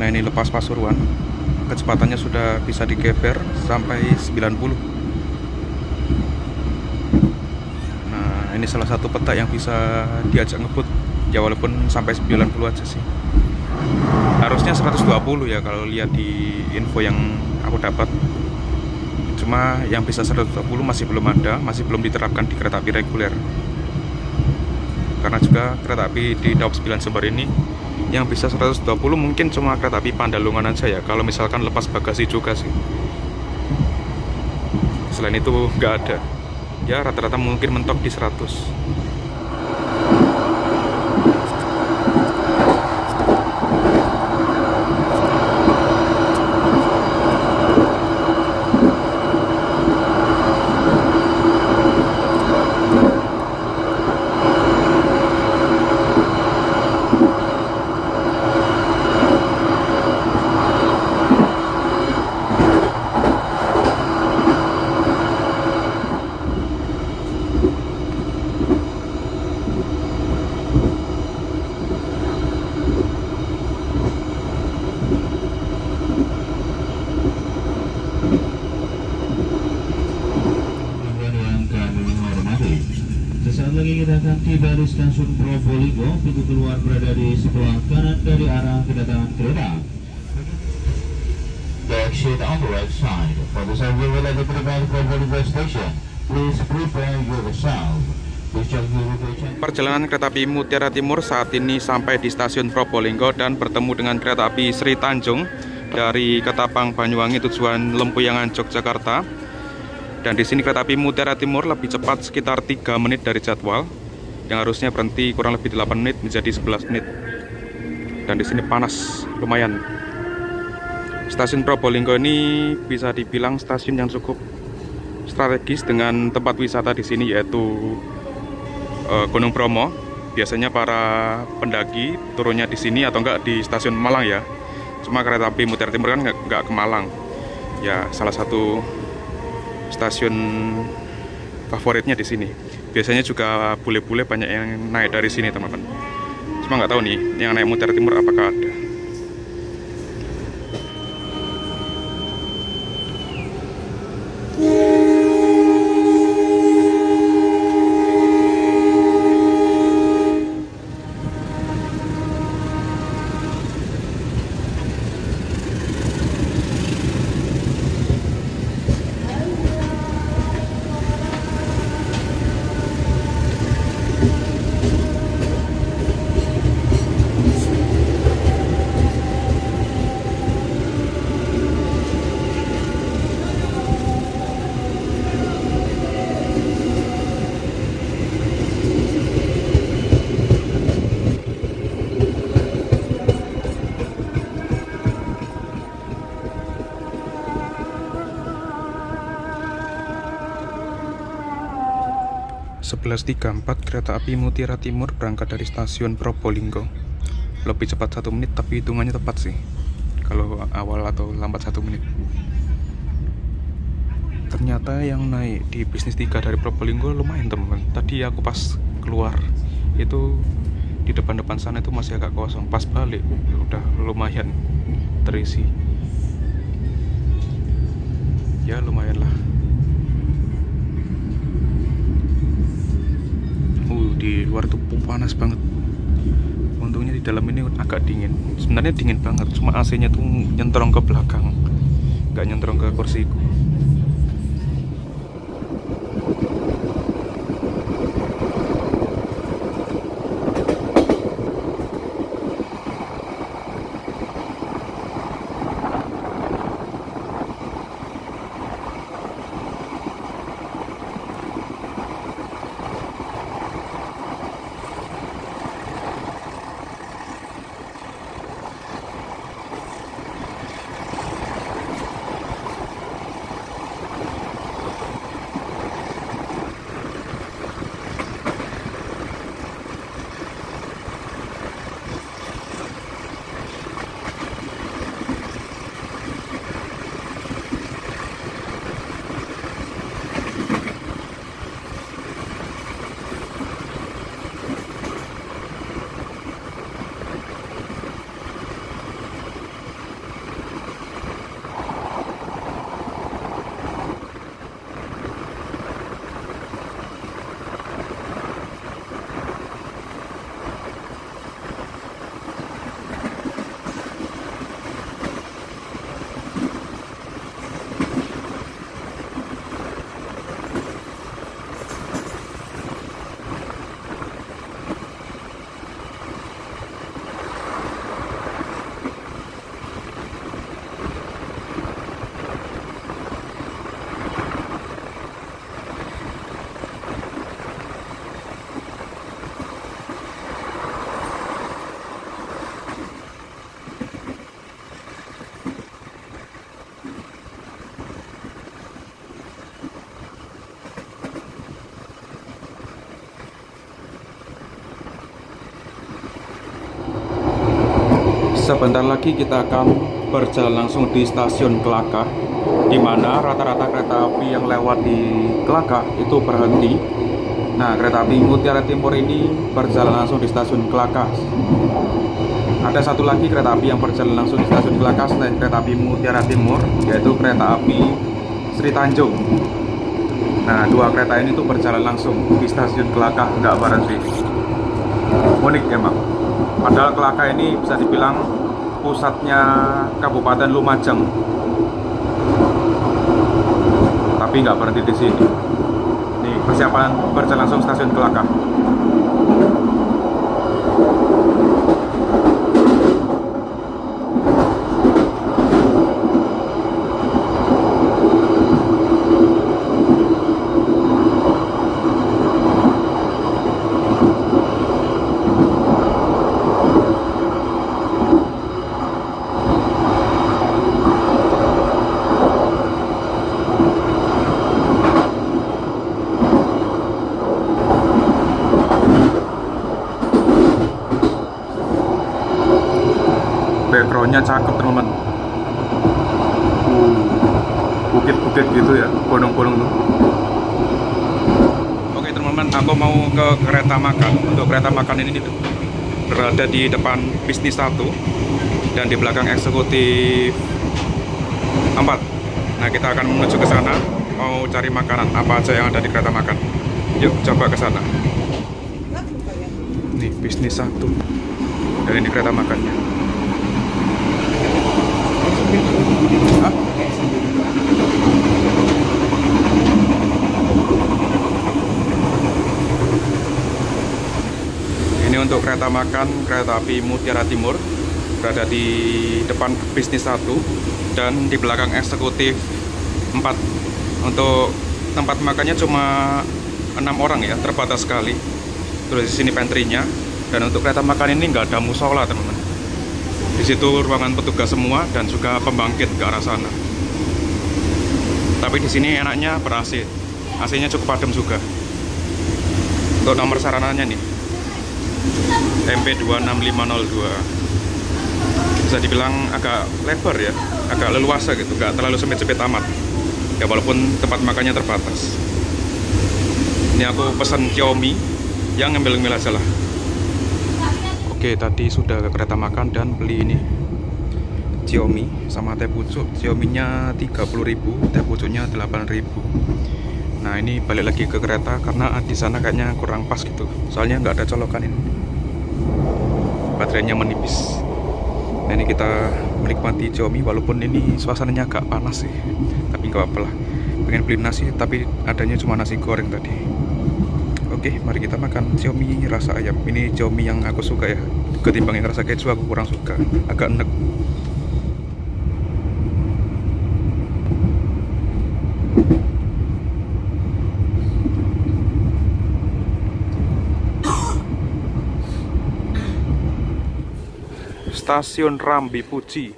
Nah, ini lepas Pasuruan, kecepatannya sudah bisa digeber sampai 90. Nah, ini salah satu peta yang bisa diajak ngebut ya, walaupun sampai 90 aja sih. Harusnya 120 ya kalau lihat di info yang aku dapat. Cuma yang bisa 120 masih belum ada, masih belum diterapkan di kereta api reguler. Karena juga kereta api di Daop 9 Jember ini yang bisa 120 mungkin cuma kereta api Pandalungan aja ya, kalau misalkan lepas bagasi juga sih. Selain itu nggak ada. Ya rata-rata mungkin mentok di 100. Sesaat lagi kita akan tiba di stasiun Probolinggo. Pintu keluar berada di sebelah kanan dari arah kedatangan kereta. The exit on the right side. For the arrival at the Probolinggo station, please prepare yourself. Perjalanan kereta api Mutiara Timur saat ini sampai di stasiun Probolinggo dan bertemu dengan kereta api Sri Tanjung dari Ketapang Banyuwangi tujuan Lempuyangan Yogyakarta. Dan di sini kereta api Mutiara Timur lebih cepat sekitar 3 menit dari jadwal, yang harusnya berhenti kurang lebih 8 menit menjadi 11 menit. Dan di sini panas lumayan. Stasiun Probolinggo ini bisa dibilang stasiun yang cukup strategis dengan tempat wisata di sini, yaitu Gunung Bromo. Biasanya para pendaki turunnya di sini atau enggak di stasiun Malang ya. Cuma kereta api Mutiara Timur kan enggak ke Malang. Ya salah satu stasiun favoritnya di sini. Biasanya juga bule-bule banyak yang naik dari sini teman-teman. Cuma nggak tahu nih yang naik Mutiara Timur apakah ada. .11.34 kereta api Mutiara Timur berangkat dari stasiun Probolinggo. Lebih cepat 1 menit, tapi hitungannya tepat sih kalau awal atau lambat 1 menit. Ternyata yang naik di bisnis 3 dari Probolinggo lumayan teman-teman. Tadi aku pas keluar itu di depan-depan sana itu masih agak kosong, pas balik udah lumayan terisi. Ya lumayan lah. Di luar tuh panas banget. Untungnya di dalam ini agak dingin. Sebenarnya dingin banget, cuma AC-nya tuh nyentrong ke belakang, nggak nyentrong ke kursiku. Sebentar lagi kita akan berjalan langsung di stasiun Kelaka, di mana rata-rata kereta api yang lewat di Kelaka itu berhenti. Nah, kereta api Mutiara Timur ini berjalan langsung di stasiun Kelaka. Ada satu lagi kereta api yang berjalan langsung di stasiun Kelaka selain kereta api Mutiara Timur, yaitu kereta api Sri Tanjung. Nah, dua kereta ini tuh berjalan langsung di stasiun Kelaka, nggak berhenti. Unik emang. Padahal Kelaka ini bisa dibilang pusatnya Kabupaten Lumajang, tapi nggak berhenti di sini. Nih, persiapan berjalan langsung stasiun Kelaka. Backgroundnya cakep teman-teman, bukit-bukit gitu ya, gunung-gunung tuh. Oke teman-teman, aku mau ke kereta makan. Untuk kereta makan ini berada di depan bisnis 1 dan di belakang eksekutif 4. Nah, kita akan menuju ke sana, mau cari makanan apa aja yang ada di kereta makan. Yuk coba ke sana. Nih bisnis 1 dan ini kereta makannya. Hah? Ini untuk kereta makan kereta api Mutiara Timur, berada di depan bisnis 1 dan di belakang eksekutif 4. Untuk tempat makannya cuma 6 orang ya, terbatas sekali. Terus di sini pantry-nya, dan untuk kereta makan ini nggak ada musola teman-teman. Di situ ruangan petugas semua dan juga pembangkit ke arah sana. Tapi di sini enaknya ber-AC. AC-nya cukup adem juga. Untuk nomor sarananya nih, MP26502. Bisa dibilang agak lebar ya, agak leluasa gitu, nggak terlalu sempit-sempit amat. Ya walaupun tempat makannya terbatas. Ini aku pesan Xiaomi, yang ngambil-ngambil aja lah. Oke, tadi sudah ke kereta makan dan beli ini Xiaomi sama teh pucuk. Xiaomi-nya 30.000, teh pucuknya 8.000. Nah, ini balik lagi ke kereta karena di sana kayaknya kurang pas gitu. Soalnya nggak ada colokan ini. Baterainya menipis. Nah, ini kita menikmati Xiaomi walaupun ini suasananya agak panas sih. Tapi nggak apa-apa lah. Pengen beli nasi tapi adanya cuma nasi goreng tadi. Oke, mari kita makan Xiaomi rasa ayam. Ini Xiaomi yang aku suka ya. Ketimbang yang rasa keju aku kurang suka, agak enek. Stasiun Rambi Puji.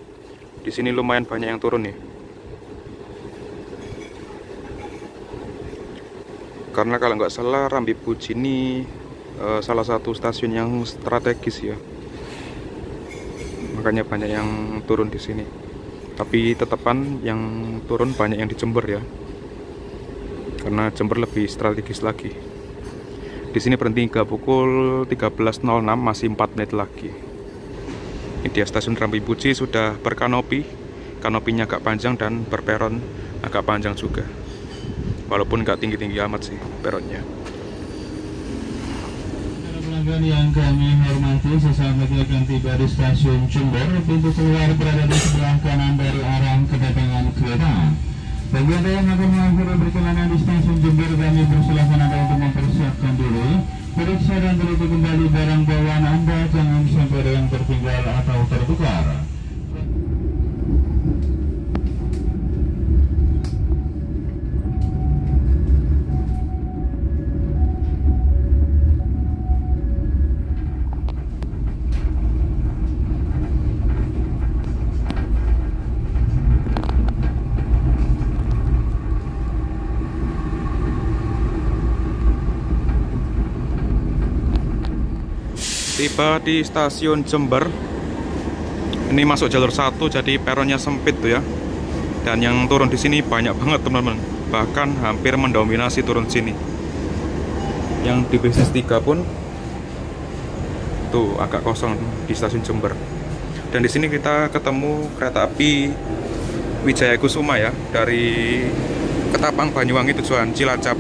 Di sini lumayan banyak yang turun nih. Karena kalau nggak salah Rambi Puji ini salah satu stasiun yang strategis ya, makanya banyak yang turun di sini. Tapi tetapan yang turun banyak yang di Jember ya, karena Jember lebih strategis lagi. Di sini berhenti hingga pukul 13.06, masih 4 menit lagi. Ini dia stasiun Rambi Puji, sudah berkanopi, kanopinya agak panjang dan berperon agak panjang juga. Walaupun nggak tinggi-tinggi amat sih peronnya. Pelanggan yang kami hormati, sesaat lagi akan tiba di stasiun Jember. Pintu keluar berada di sebelah kanan dari arah kedatangan kereta. Bagi Anda yang akan mengakhiri perjalanan di stasiun Jember, kami persilahkan Anda untuk mempersiapkan diri, periksa dan teliti kembali barang bawaan Anda, jangan sampai ada yang tertinggal atau tertukar. Tiba di stasiun Jember. Ini masuk jalur 1 jadi peronnya sempit tuh ya. Dan yang turun di sini banyak banget teman-teman. Bahkan hampir mendominasi turun sini. Yang di bisnis 3 pun tuh agak kosong di stasiun Jember. Dan di sini kita ketemu kereta api Wijaya Kusuma ya, dari Ketapang Banyuwangi tujuan Cilacap.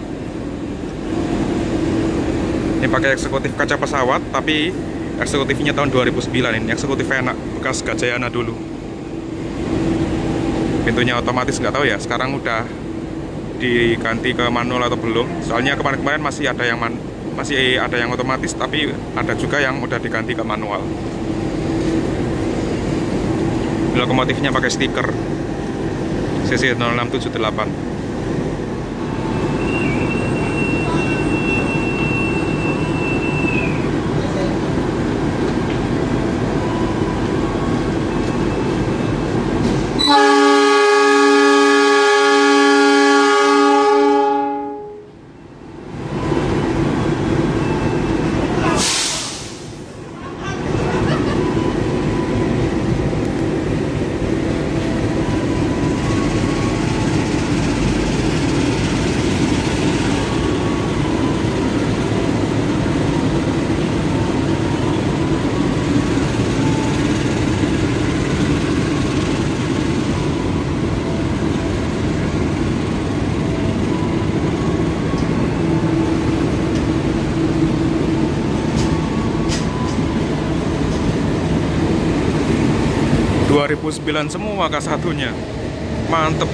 Ini pakai eksekutif kaca pesawat, tapi eksekutifnya tahun 2009 ini. Eksekutif enak, bekas Gajayana dulu. Pintunya otomatis nggak tahu ya, sekarang udah diganti ke manual atau belum. Soalnya kemarin-kemarin masih ada yang otomatis, tapi ada juga yang udah diganti ke manual. Lokomotifnya pakai stiker CC 0678. 2009 semua K1-nya. Mantep.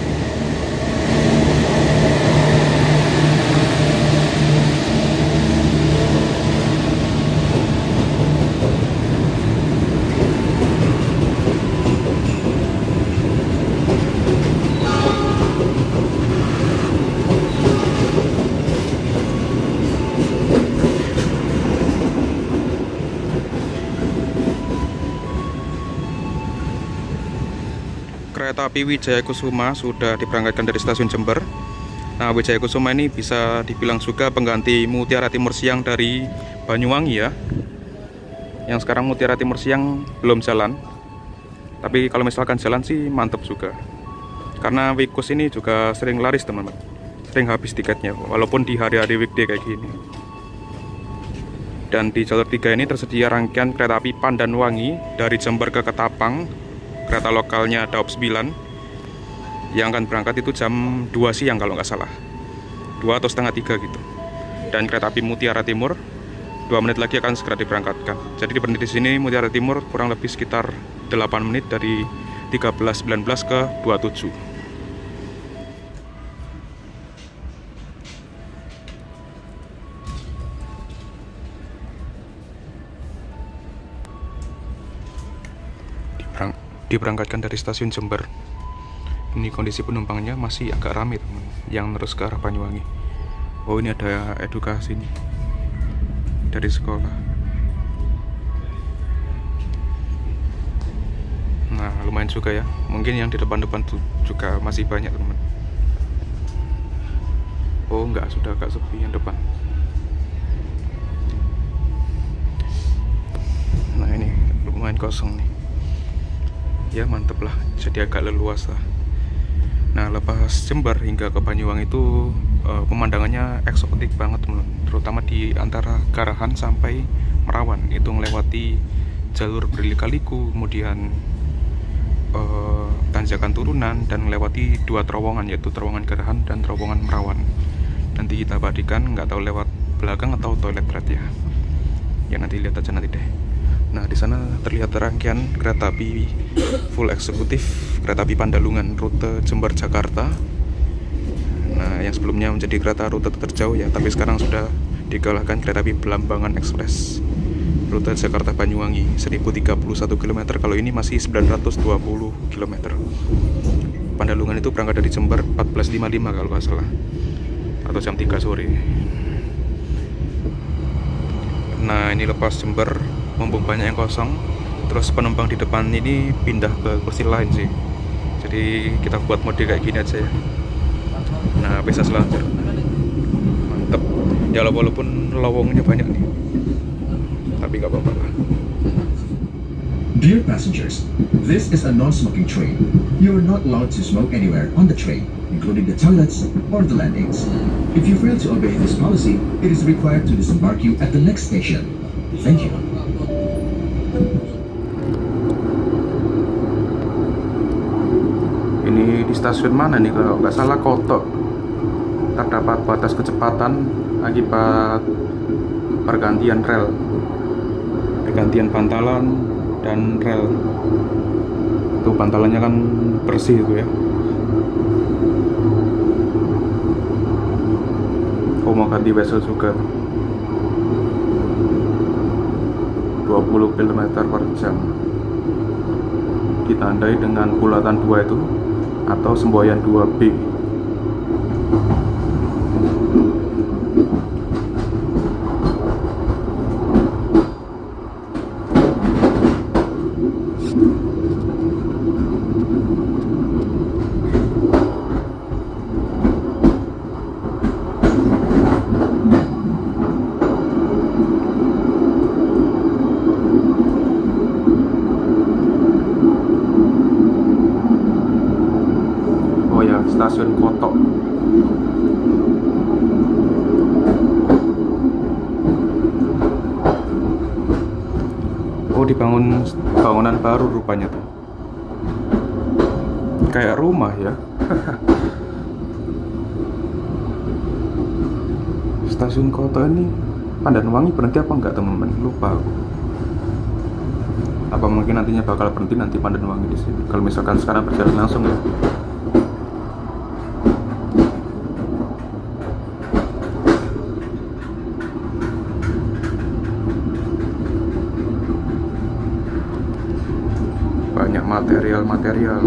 Kereta api Wijaya Kusuma sudah diberangkatkan dari stasiun Jember. Nah, Wijaya Kusuma ini bisa dibilang juga pengganti Mutiara Timur Siang dari Banyuwangi ya. Yang sekarang Mutiara Timur Siang belum jalan. Tapi kalau misalkan jalan sih mantep juga. Karena Wikus ini juga sering laris teman-teman. Sering habis tiketnya walaupun di hari-hari weekday kayak gini. Dan di jalur 3 ini tersedia rangkaian kereta api Pandanwangi dari Jember ke Ketapang. Kereta lokalnya Daop 9 yang akan berangkat itu jam 2 siang kalau nggak salah, 2 atau setengah 3 gitu. Dan kereta api Mutiara Timur 2 menit lagi akan segera diberangkatkan. Jadi berhenti di sini Mutiara Timur kurang lebih sekitar 8 menit dari 13.19 ke 27. Diberangkatkan dari stasiun Jember. Ini kondisi penumpangnya masih agak ramai teman, yang terus ke arah Banyuwangi. Oh, ini ada edukasi nih dari sekolah. Nah, lumayan juga ya. Mungkin yang di depan-depan tuh juga masih banyak teman. Oh enggak, sudah agak sepi yang depan. Nah, ini lumayan kosong nih. Ya mantep lah, jadi agak leluasa. Nah, lepas Jember hingga ke Banyuwangi itu pemandangannya eksotik banget teman, terutama di antara Garahan sampai Merawan. Itu melewati jalur Berliku-Liku, kemudian tanjakan turunan, dan melewati 2 terowongan, yaitu terowongan Garahan dan terowongan Merawan. Nanti kita badikan, nggak tahu lewat belakang atau toilet red ya. Ya nanti lihat aja nanti deh. Nah, di sana terlihat rangkaian kereta api full eksekutif kereta api Pandalungan rute Jember Jakarta. Nah, yang sebelumnya menjadi kereta rute terjauh ya, tapi sekarang sudah digalakkan kereta api Belambangan Express rute Jakarta Banyuwangi 1031 km. Kalau ini masih 920 km. Pandalungan itu berangkat dari Jember 14.55 kalau nggak salah, atau jam 3 sore. Nah, ini lepas Jember mumpung banyak yang kosong, terus penumpang di depan ini pindah ke kursi lain sih. Jadi kita buat mode kayak gini aja ya. Nah, bisa selancar. Mantep. Ya walaupun lowongnya banyak nih, tapi nggak apa-apa lah. Di Dear passengers, this is a non-smoking train. You are not allowed to smoke anywhere on the train, including the toilets or the landings. If you fail to obey this policy, it is required to disembark you at the next station. Thank you. Ini di stasiun mana nih? Kalau nggak salah Koto. Terdapat batas kecepatan akibat pergantian rel, pergantian bantalan dan rel. Tuh bantalannya kan bersih itu ya. Oh, mau ganti wesel juga. 20 km per jam. Ditandai dengan bulatan 2 itu atau semboyan 2B. Stasiun Koto. Oh, dibangun bangunan baru rupanya tuh. Kayak rumah ya. Stasiun Koto ini Pandanwangi berhenti apa enggak, teman-teman? Lupa aku. Apa mungkin nantinya bakal berhenti nanti Pandanwangi di sini? Kalau misalkan sekarang berjalan langsung ya. Banyak material-material.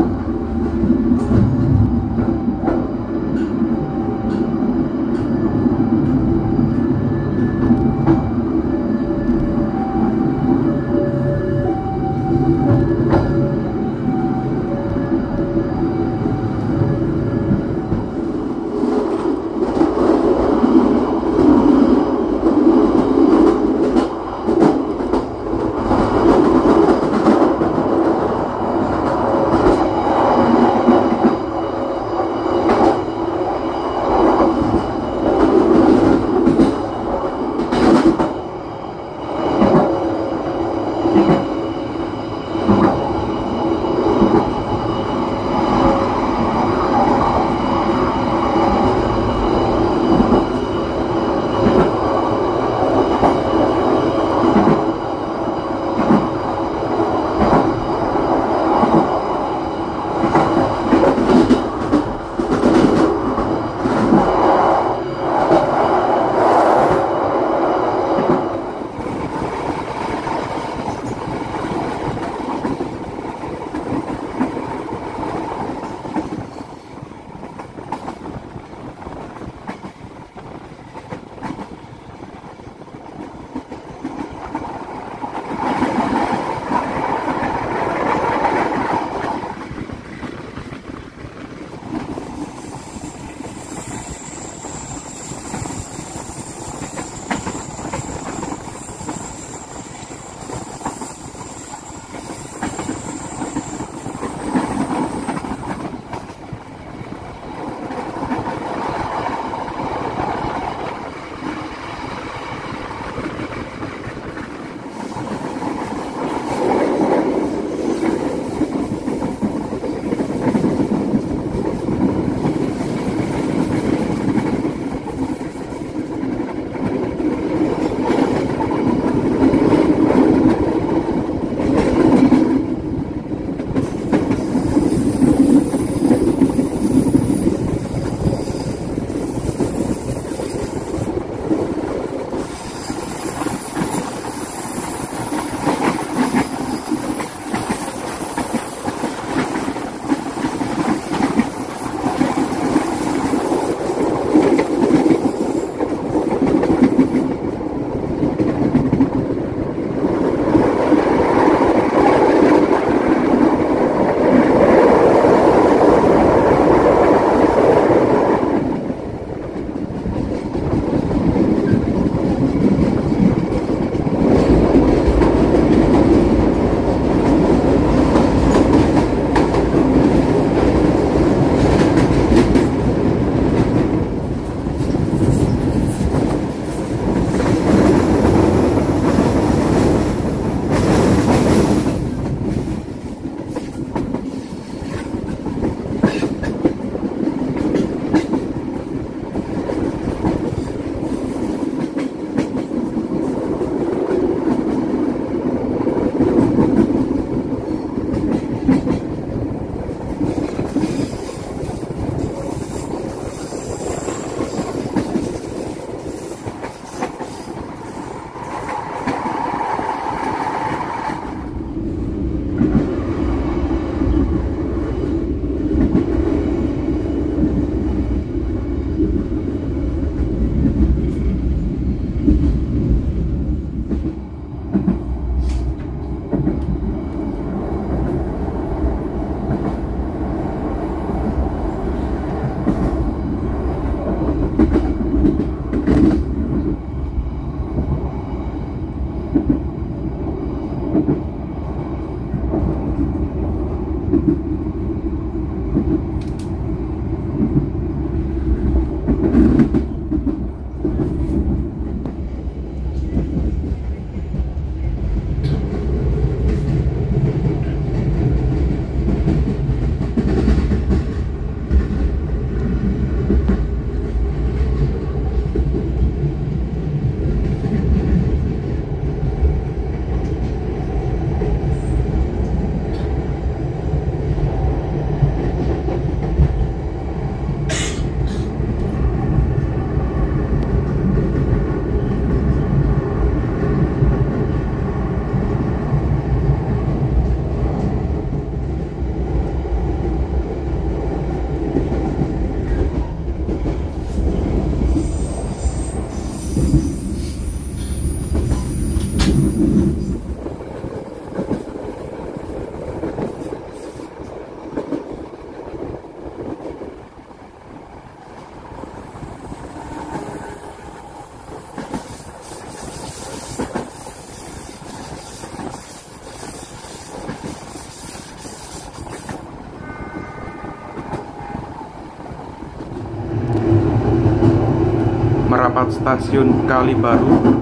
stasiun Kalibaru.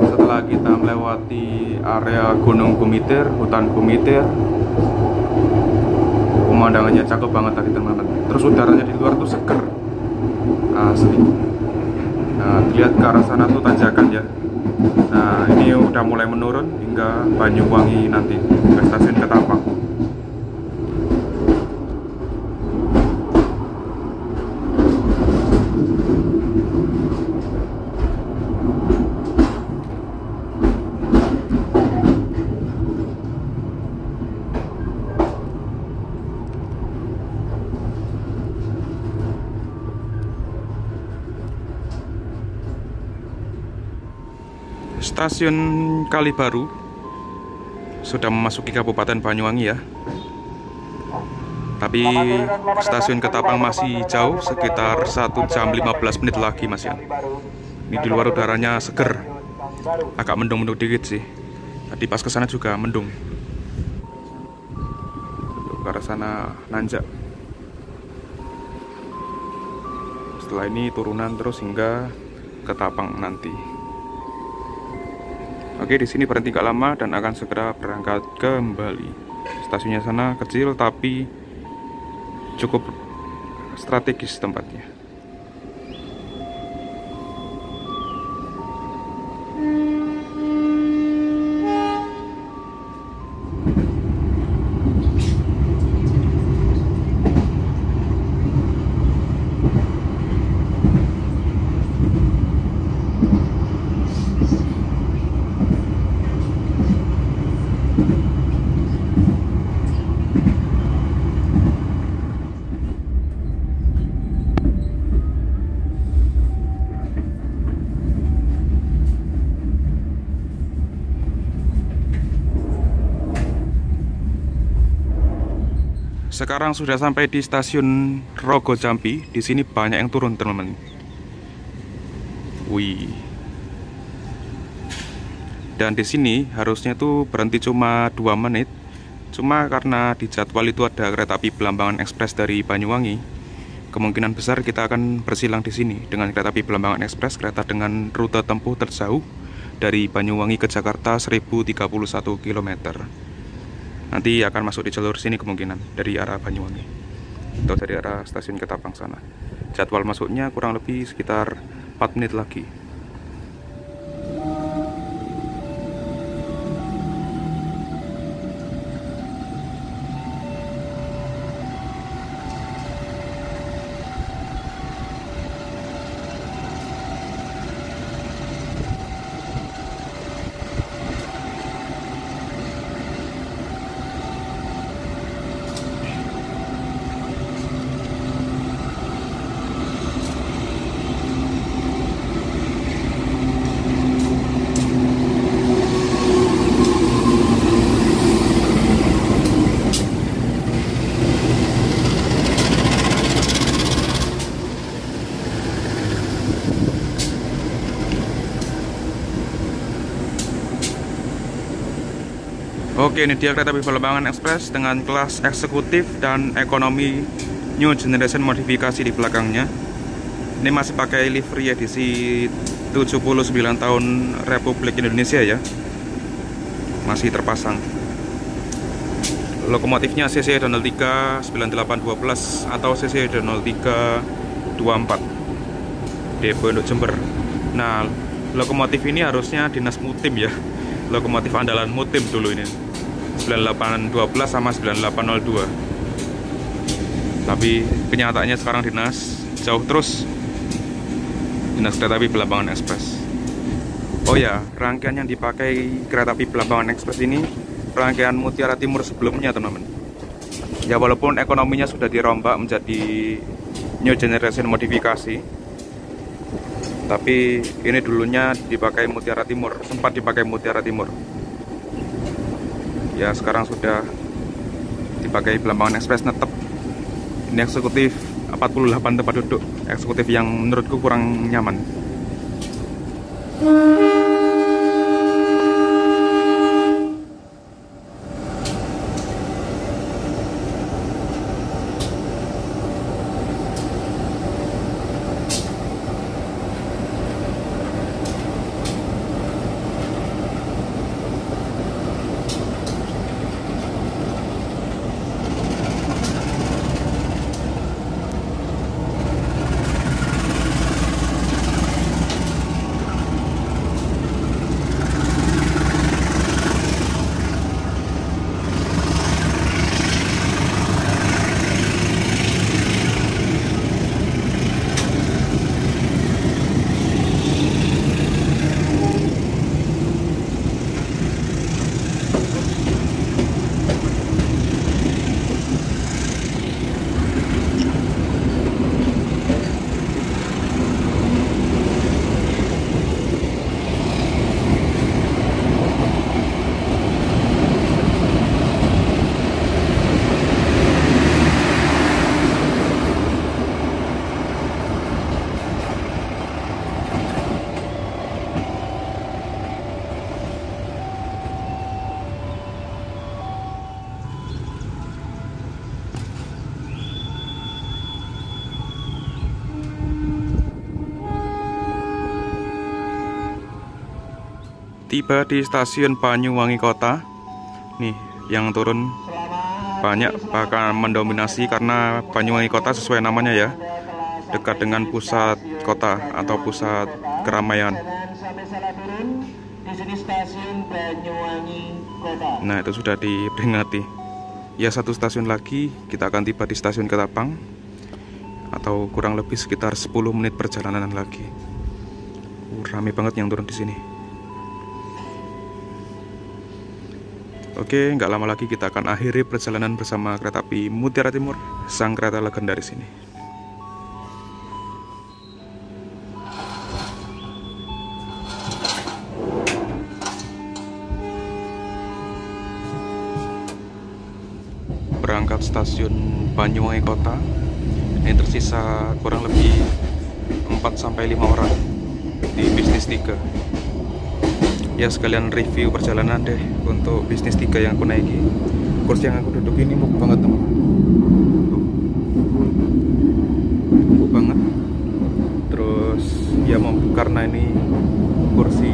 Setelah kita melewati area Gunung Gumitir, hutan Gumitir, pemandangannya cakep banget tadi teman-teman. Terus udaranya di luar tuh seger, asli. Nah, lihat ke arah sana tuh tanjakan ya. Nah, ini udah mulai menurun hingga Banyuwangi nanti ke stasiun Ketapang. Stasiun Kalibaru sudah memasuki Kabupaten Banyuwangi ya. Tapi stasiun Ketapang masih jauh, sekitar 1 jam 15 menit lagi Mas ya. Ini di luar udaranya seger, agak mendung-mendung dikit sih. Tadi pas kesana juga mendung. Ke arah sana nanjak. Setelah ini turunan terus hingga Ketapang nanti. Oke, di sini berhenti gak lama dan akan segera berangkat kembali. Stasiunnya sana kecil tapi cukup strategis tempatnya. Sekarang sudah sampai di stasiun Rogo Jampi. Di sini banyak yang turun, teman-teman. Wih. Dan di sini harusnya tuh berhenti cuma 2 menit. Cuma karena di jadwal itu ada kereta api Belambangan Ekspres dari Banyuwangi, kemungkinan besar kita akan bersilang di sini dengan kereta api Belambangan Ekspres, kereta dengan rute tempuh terjauh dari Banyuwangi ke Jakarta 1031 km. Nanti akan masuk di jalur sini kemungkinan dari arah Banyuwangi atau dari arah stasiun Ketapang sana. Jadwal masuknya kurang lebih sekitar 4 menit lagi. Oke, ini dia kereta api Belambangan Ekspres dengan kelas eksekutif dan ekonomi New Generation modifikasi di belakangnya. Ini masih pakai livery edisi 79 tahun Republik Indonesia ya. Masih terpasang. Lokomotifnya CC 03 9812 atau CC 0324 Depo Induk Jember. Nah, lokomotif ini harusnya dinas Mutim ya. Lokomotif andalan Mutim dulu ini. 9812 sama 9802. Tapi kenyataannya sekarang dinas jauh terus, dinas kereta api Belambangan Ekspres. Oh ya, rangkaian yang dipakai kereta api Belambangan Ekspres ini rangkaian Mutiara Timur sebelumnya, teman-teman. Ya, walaupun ekonominya sudah dirombak menjadi New Generation modifikasi, tapi ini dulunya dipakai Mutiara Timur, sempat dipakai Mutiara Timur. Ya, sekarang sudah dipakai Belambangan Ekspres netep. Ini eksekutif 48 tempat duduk, eksekutif yang menurutku kurang nyaman. Tiba di stasiun Banyuwangi Kota. Nih, yang turun banyak bahkan mendominasi karena Banyuwangi Kota sesuai namanya ya, dekat dengan pusat kota atau pusat keramaian. Sampai salah turun di sini stasiun Banyuwangi Kota. Nah, itu sudah diperingati. Ya, satu stasiun lagi kita akan tiba di stasiun Ketapang, atau kurang lebih sekitar 10 menit perjalanan lagi. Rame banget yang turun di sini. Oke, nggak lama lagi kita akan akhiri perjalanan bersama kereta api Mutiara Timur, sang kereta legendaris ini. Berangkat stasiun Banyuwangi Kota, ini tersisa kurang lebih 4-5 orang di bisnis 3. Ya, sekalian review perjalanan deh untuk bisnis 3 yang aku naiki. Kursi yang aku duduk ini empuk banget teman-teman, empuk banget. Terus ya karena ini kursi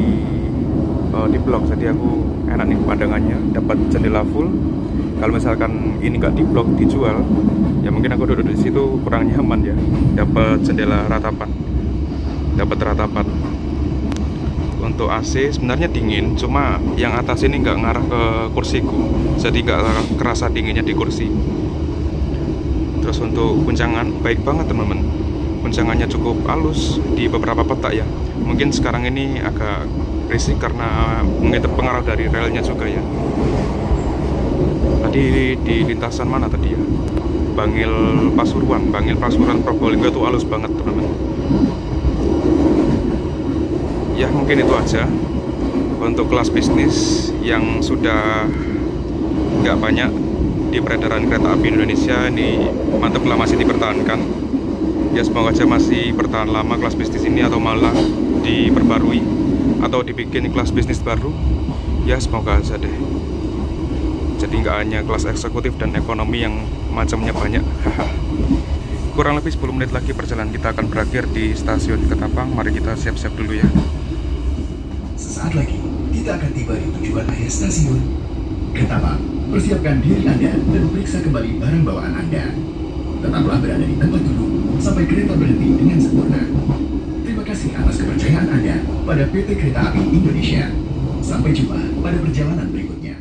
di blok, jadi aku enak nih pandangannya, dapat jendela full. Kalau misalkan ini nggak di blok dijual, ya mungkin aku duduk di situ kurang nyaman ya. Dapat jendela ratapan, dapat ratapan. Untuk AC sebenarnya dingin, cuma yang atas ini nggak ngarah ke kursiku, jadi nggak kerasa dinginnya di kursi. Terus untuk guncangan baik banget teman-teman, guncangannya cukup halus di beberapa petak ya. Mungkin sekarang ini agak risik karena mungkin terpengaruh dari relnya juga ya. Tadi di lintasan mana tadi ya? Bangil Pasuruan Probolinggo itu halus banget teman-teman. Ya, mungkin itu aja untuk kelas bisnis yang sudah nggak banyak di peredaran kereta api Indonesia. Ini mantep lah masih dipertahankan. Ya, semoga aja masih bertahan lama kelas bisnis ini, atau malah diperbarui atau dibikin kelas bisnis baru. Ya, semoga aja deh. Jadi nggak hanya kelas eksekutif dan ekonomi yang macamnya banyak. Kurang lebih 10 menit lagi perjalanan kita akan berakhir di stasiun Ketapang. Mari kita siap-siap dulu ya. Sesaat lagi, kita akan tiba di tujuan akhir stasiun Ketapang. Persiapkan diri Anda dan periksa kembali barang bawaan Anda. Tetaplah berada di tempat duduk sampai kereta berhenti dengan sempurna. Terima kasih atas kepercayaan Anda pada PT Kereta Api Indonesia. Sampai jumpa pada perjalanan berikutnya.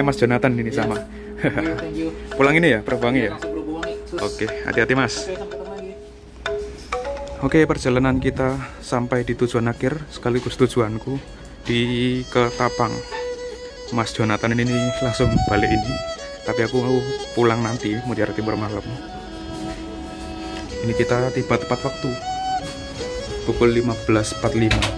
Mas Jonathan ini sama. Thank you. Pulang ini ya, Perbuangi ya. Langsung Perbuangi. Oke, hati-hati Mas. Oke, sampai ketemu lagi. Oke, perjalanan kita sampai di tujuan akhir sekaligus tujuanku di Ketapang. Mas Jonathan ini langsung balik ini, tapi aku pulang nanti Mutiara Timur malam. Ini kita tiba tepat waktu pukul 15.45.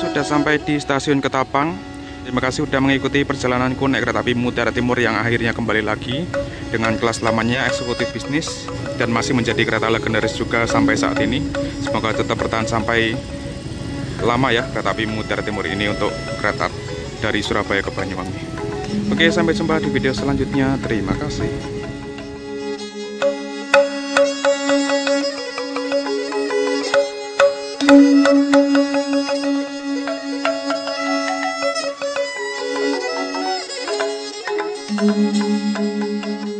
Sudah sampai di stasiun Ketapang. Terima kasih sudah mengikuti perjalananku naik kereta api Mutiara Timur yang akhirnya kembali lagi dengan kelas lamanya eksekutif bisnis dan masih menjadi kereta legendaris juga sampai saat ini. Semoga tetap bertahan sampai lama ya kereta api Mutiara Timur ini untuk kereta dari Surabaya ke Banyuwangi. Oke, sampai jumpa di video selanjutnya. Terima kasih. Thank you.